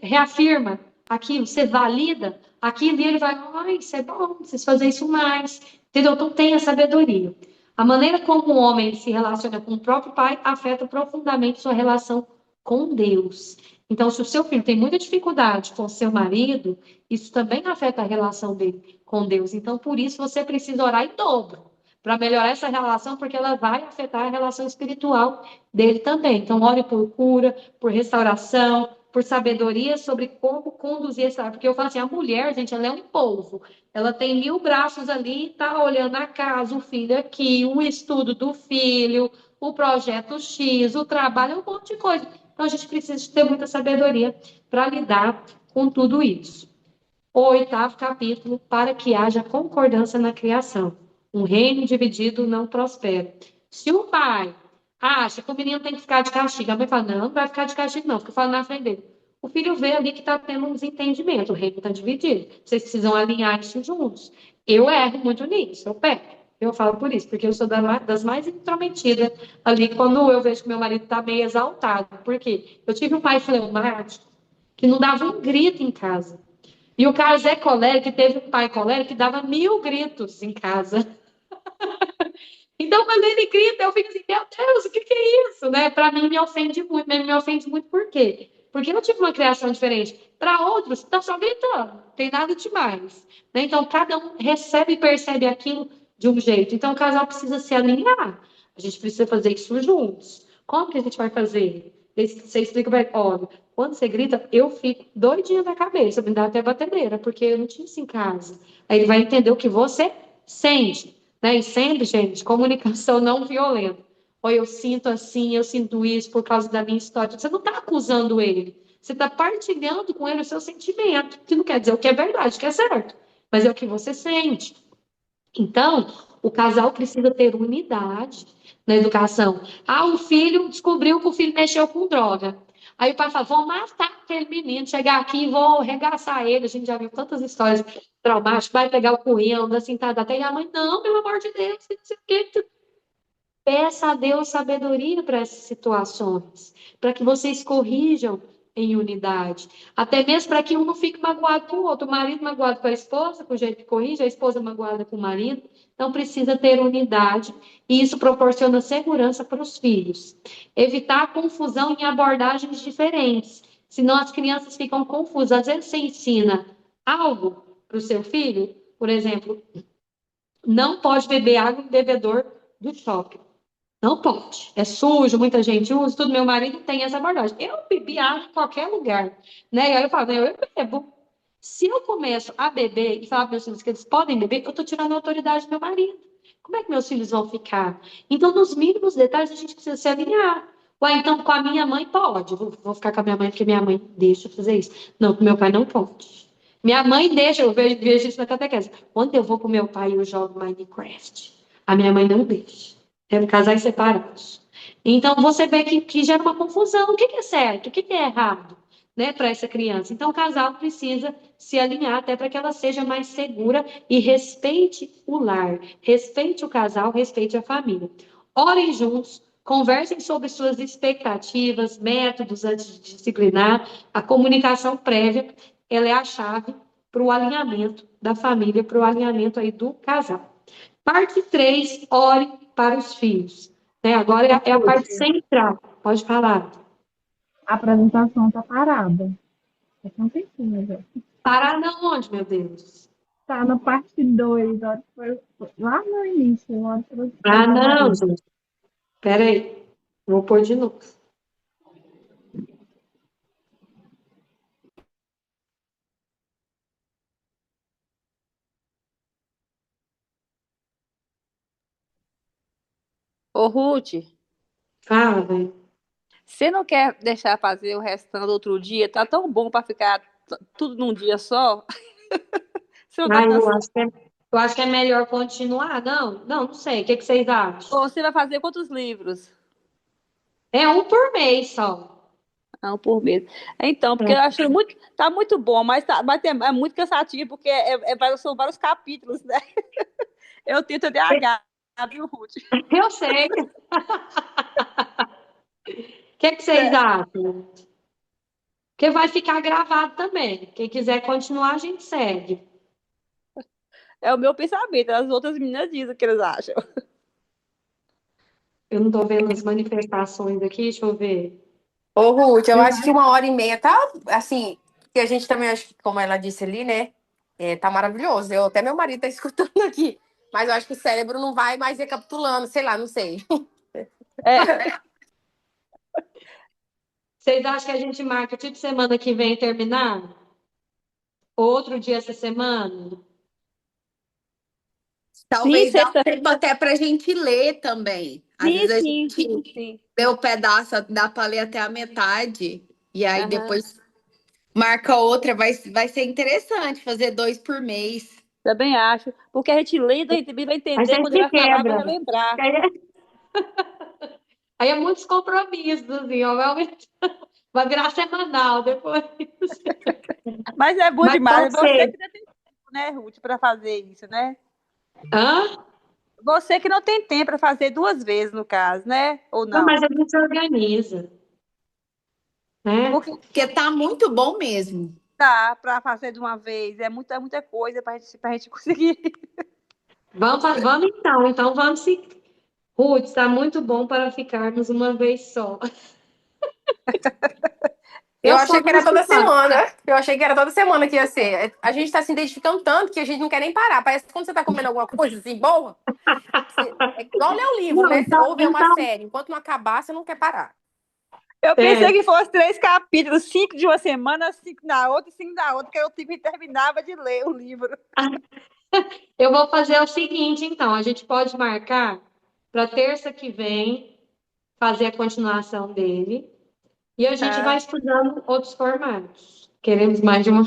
reafirma aquilo, você valida aquilo, e ele vai, isso é bom, preciso fazer isso mais. Entendeu? Então, tenha sabedoria. A maneira como o homem se relaciona com o próprio pai afeta profundamente sua relação com Deus. Então, se o seu filho tem muita dificuldade com o seu marido, isso também afeta a relação dele com Deus. Então, por isso, você precisa orar em dobro para melhorar essa relação, porque ela vai afetar a relação espiritual dele também. Então, ore por cura, por restauração, por sabedoria sobre como conduzir essa. Porque eu falo assim, a mulher, gente, ela é um polvo. Ela tem 1000 braços ali, tá olhando a casa, o filho aqui, o estudo do filho, o projeto X, o trabalho, um monte de coisa. Então a gente precisa ter muita sabedoria para lidar com tudo isso. O 8º capítulo, para que haja concordância na criação. Um reino dividido não prospera. Se o pai acha que o menino tem que ficar de castigo, a mãe fala, não, não vai ficar de castigo não, fica falando na frente dele. O filho vê ali que está tendo um desentendimento, o reino está dividido. Vocês precisam alinhar isso juntos. Eu erro muito nisso, eu peco. Eu falo por isso, porque eu sou das mais intrometidas ali quando eu vejo que meu marido está meio exaltado. Por quê? Eu tive um pai fleumático que não dava um grito em casa. E o caso é colérico, que teve um pai colérico que dava 1000 gritos em casa. Então, quando ele grita, eu fico assim, meu Deus, o que é isso? Né? Para mim, me ofende muito. Mas me ofende muito por quê? Porque eu tive uma criação diferente. Para outros, está só gritando, não tem nada demais. Né? Então, cada um recebe e percebe aquilo de um jeito. Então, o casal precisa se alinhar. A gente precisa fazer isso juntos. Como que a gente vai fazer? Você explica para ele, olha, quando você grita, eu fico doidinha da cabeça, me dá até batedeira, porque eu não tinha isso em casa. Aí ele vai entender o que você sente. Né? E sempre, gente, comunicação não violenta. Ou eu sinto assim, eu sinto isso por causa da minha história. Você não está acusando ele. Você está partilhando com ele o seu sentimento, que não quer dizer o que é verdade, o que é certo, mas é o que você sente. Então, o casal precisa ter unidade na educação. Ah, o filho descobriu que o filho mexeu com droga. Aí o pai fala: vou matar aquele menino, chegar aqui e vou arregaçar ele. A gente já viu tantas histórias traumáticas. Vai pegar o punhão, da cintada até. E a mãe: não, pelo amor de Deus, não sei o quê. Peça a Deus sabedoria para essas situações, para que vocês corrijam em unidade. Até mesmo para que um não fique magoado com o outro. O marido magoado com a esposa, com o jeito que corrige, a esposa magoada com o marido. Então, precisa ter unidade e isso proporciona segurança para os filhos. Evitar confusão em abordagens diferentes. Senão as crianças ficam confusas. Às vezes você ensina algo para o seu filho, por exemplo, não pode beber água em bebedor do shopping. Não pode. É sujo, muita gente usa, tudo. Meu marido tem essa abordagem. Eu bebi água em qualquer lugar, né? E aí eu falo, né, eu bebo. Se eu começo a beber e falar para meus filhos que eles podem beber, eu estou tirando a autoridade do meu marido. Como é que meus filhos vão ficar? Então, nos mínimos detalhes, a gente precisa se alinhar. Ué, então, com a minha mãe pode. Vou ficar com a minha mãe porque minha mãe deixa eu fazer isso. Não, com meu pai não pode. Minha mãe deixa, eu vejo isso na catequese. Quando eu vou com meu pai, eu jogo Minecraft. A minha mãe não deixa. Temos casais separados. Então, você vê que gera uma confusão. O que é certo? O que é errado? Né, para essa criança. Então, o casal precisa se alinhar até para que ela seja mais segura e respeite o lar, respeite o casal, respeite a família. Orem juntos, conversem sobre suas expectativas, métodos antes de disciplinar. A comunicação prévia, ela é a chave para o alinhamento da família, para o alinhamento aí do casal. Parte 3, ore para os filhos. Né? Agora é a parte central. Pode falar. A apresentação tá parada. Faz um tempinho já. Parar na onde, meu Deus? Tá na parte 2, lá no início, hora para Ah, explicar não, Maria. gente. Espera aí. Vou pôr de novo. Ô, Ruth, Fala, velho. você não quer deixar fazer o restante outro dia? Tá tão bom para ficar tudo num dia só? Você não tá Ah, cansado? eu acho que é melhor continuar. Não, não, não sei. O que vocês acham? Ou você vai fazer quantos livros? É um por mês só. Não, por mês. Então, porque eu É. acho muito, tá muito bom, é muito cansativo, porque são vários capítulos, né? Eu tenho TDAH, viu, Ruth? Eu sei. O que vocês acham? Porque vai ficar gravado também. Quem quiser continuar, a gente segue. É o meu pensamento, as outras meninas dizem o que eles acham. Eu não estou vendo as manifestações aqui, deixa eu ver. Ô, Ruth, eu acho que 1h30 tá, assim, que a gente também, acho que, como ela disse ali, né, tá maravilhoso. Até meu marido tá escutando aqui, mas eu acho que o cérebro não vai mais recapitulando, sei lá, não sei. É, Vocês acham que a gente marca tipo semana que vem terminar? Outro dia essa semana? Sim, Talvez dá um sexta. tempo até pra gente ler também. Às Sim, vezes a sim, gente sim. lê o pedaço, dá pra ler até a metade. E aí Aham. depois marca outra. Vai ser interessante fazer 2 por mês. Também acho. Porque a gente lê, a gente vai A entender, quando gente ele vai falar, vai quebra. relembrar. Aí é muitos compromissos, assim, ó, vai virar semanal depois. Mas é bom Mas demais. É pode você ser. que não tem tempo, né, Ruth, para fazer isso, né? Hã? Você que não tem tempo para fazer duas vezes, no caso, né? Ou Não, mas não? a gente se organiza, né? Porque Porque tá muito bom mesmo. dá para fazer de uma vez. É muita coisa para gente conseguir. Vamos então. Então vamos se. Ruth, está muito bom para ficarmos uma vez só. Eu Eu sou achei que era dos que toda faço. semana. Eu achei que era toda semana que ia ser. A gente tá se identificando tanto que a gente não quer nem parar. Parece que quando você tá comendo alguma coisa assim, boa, é igual ler um livro, Não, né? então, Ou ver uma série. Enquanto não acabar, você não quer parar. Eu pensei é, que fosse 3 capítulos, 5 de uma semana, 5 na outra e 5 da outra, que eu tipo, terminava de ler o livro. eu vou fazer o seguinte, então. A gente pode marcar para terça que vem fazer a continuação dele. E a gente vai Ah, estudando outros formatos. Queremos mais de uma.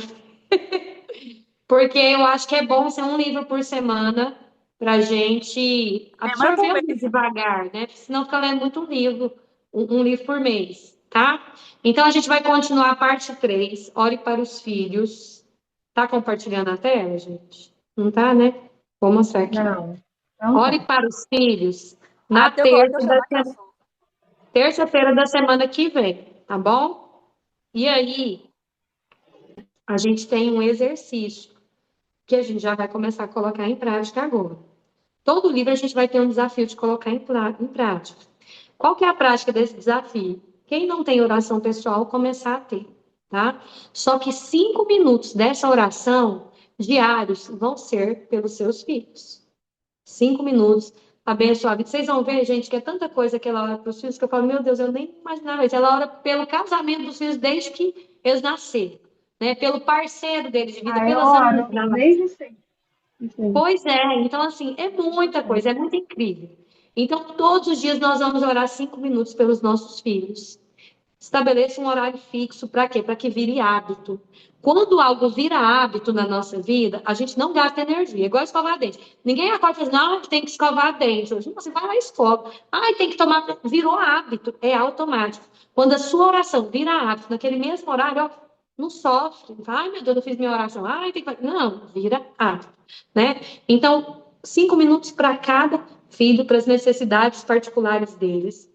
Porque eu acho que é bom ser um livro por semana para a gente semana por absorver o livro mês. devagar, né? Porque senão fica lendo muito livro, um livro por mês, tá? Então a gente vai continuar a parte 3. Ore para os filhos. Tá compartilhando a tela, gente? Não tá, né? Vou mostrar aqui. Não, não Ore tá. para os filhos na Até eu coloquei o celular que eu sou. terça-feira da semana que vem, tá bom? E aí, a gente tem um exercício que a gente já vai começar a colocar em prática agora. Todo livro a gente vai ter um desafio de colocar em prática. Qual que é a prática desse desafio? Quem não tem oração pessoal, começar a ter, tá? Só que 5 minutos dessa oração diários vão ser pelos seus filhos. 5 minutos, abençoar a vida. Vocês vão ver, gente, que é tanta coisa que ela ora para os filhos que eu falo, meu Deus, eu nem imaginava isso. Ela ora pelo casamento dos filhos desde que eles nasceram, né? Pelo parceiro deles de vida, Ah, eu pelas oro amizades. desde sempre. Isso aí. Pois é, então assim, é muita coisa, é muito incrível. Então, todos os dias nós vamos orar 5 minutos pelos nossos filhos. Estabeleça um horário fixo para quê? Para que vire hábito. Quando algo vira hábito na nossa vida, a gente não gasta energia, é igual escovar dente. Ninguém acorda e fala, não, tem que escovar dente. Hoje você vai lá e escova. Ai, tem que tomar. Virou hábito, é automático. Quando a sua oração vira hábito, naquele mesmo horário, ó, não sofre. Ai, meu Deus, eu fiz minha oração. Ai, tem que. Não, vira hábito, né? Então, 5 minutos para cada filho, para as necessidades particulares deles.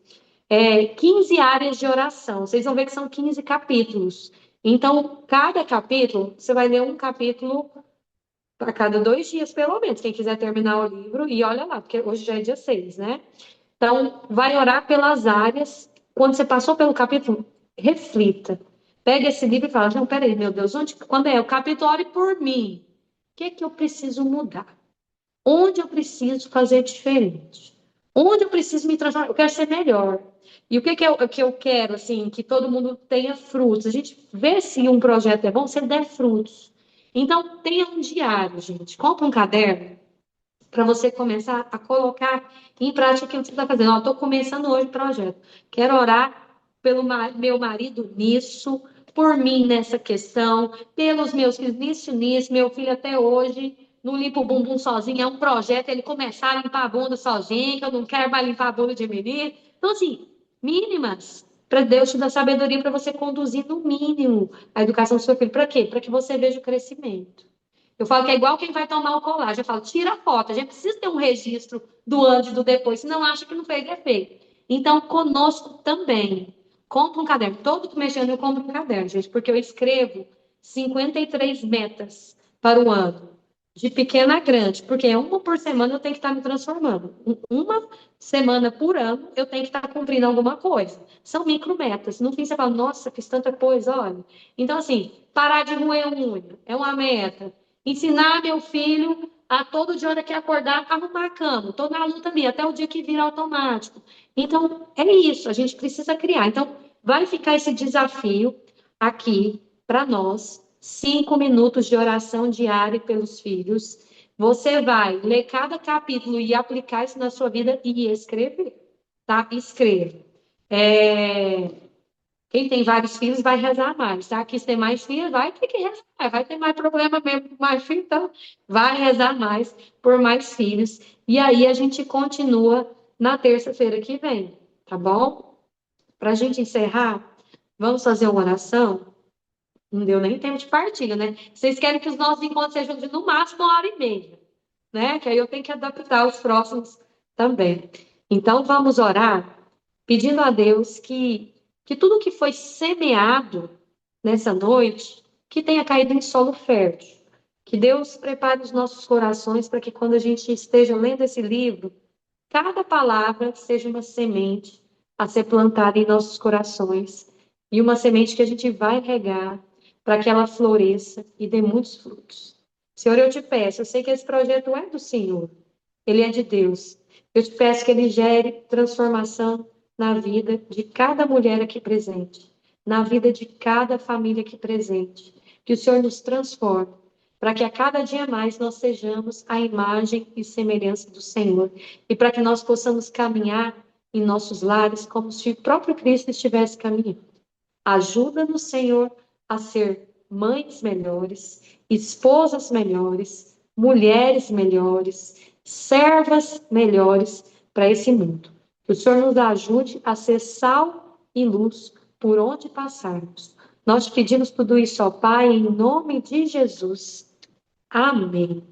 15 áreas de oração. Vocês vão ver que são 15 capítulos. Então, cada capítulo, você vai ler um capítulo a cada 2 dias, pelo menos. Quem quiser terminar o livro, e olha lá, porque hoje já é dia 6, né? Então, vai orar pelas áreas. Quando você passou pelo capítulo, reflita. Pega esse livro e fala: não, peraí, meu Deus, quando é o capítulo, ore por mim. O que é que eu preciso mudar? Onde eu preciso fazer diferente? Onde eu preciso me transformar? Eu quero ser melhor. E o que eu quero, assim, que todo mundo tenha frutos. A gente vê se um projeto é bom se ele der frutos. Então, tenha um diário, gente. Compre um caderno para você começar a colocar em prática aquilo que você está fazendo. Ó, estou começando hoje o projeto. Quero orar pelo meu marido nisso, por mim nessa questão, pelos meus filhos nisso. Meu filho até hoje não limpa o bumbum sozinho. É um projeto ele começar a limpar a bunda sozinho, que eu não quero mais limpar a bunda de menino. Então, assim, mínimas. Para Deus te dar sabedoria para você conduzir no mínimo a educação do seu filho. Para quê? Para que você veja o crescimento. Eu falo que é igual quem vai tomar o colágeno. Eu falo, tira a foto. A gente precisa ter um registro do antes e do depois, senão acha que não fez efeito. Então, conosco também. Compre um caderno. Todo mês eu compro um caderno, gente, porque eu escrevo 53 metas para o ano. De pequena a grande, porque é uma por semana eu tenho que estar me transformando. Uma semana por ano eu tenho que estar cumprindo alguma coisa. São micrometas. No fim você fala, nossa, fiz tanta coisa, olha. Então, assim, parar de roer unha é uma meta. Ensinar meu filho a todo dia, hora que acordar, arrumar a cama. Estou na luta ali, até o dia que vira automático. Então, é isso, a gente precisa criar. Então, vai ficar esse desafio aqui para nós, 5 minutos de oração diária pelos filhos. Você vai ler cada capítulo e aplicar isso na sua vida e escrever, tá? Escreva. Quem tem vários filhos vai rezar mais, tá? Quem tem mais filhos vai ter que rezar, vai ter mais problema mesmo com mais filhos, então vai rezar mais por mais filhos. E aí a gente continua na terça-feira que vem, tá bom? Para a gente encerrar, vamos fazer uma oração? Não deu nem tempo de partilha, né? Vocês querem que os nossos encontros sejam de no máximo 1h30, né? Que aí eu tenho que adaptar os próximos também. Então vamos orar, pedindo a Deus que tudo que foi semeado nessa noite, que tenha caído em solo fértil. Que Deus prepare os nossos corações para que quando a gente esteja lendo esse livro, cada palavra seja uma semente a ser plantada em nossos corações e uma semente que a gente vai regar para que ela floresça e dê muitos frutos. Senhor, eu te peço, eu sei que esse projeto é do Senhor, ele é de Deus. Eu te peço que ele gere transformação na vida de cada mulher aqui presente, na vida de cada família aqui presente. Que o Senhor nos transforme, para que a cada dia mais nós sejamos a imagem e semelhança do Senhor, e para que nós possamos caminhar em nossos lares como se o próprio Cristo estivesse caminhando. Ajuda-nos, Senhor, a ser mães melhores, esposas melhores, mulheres melhores, servas melhores para esse mundo. Que o Senhor nos ajude a ser sal e luz por onde passarmos. Nós te pedimos tudo isso, ó Pai, em nome de Jesus. Amém.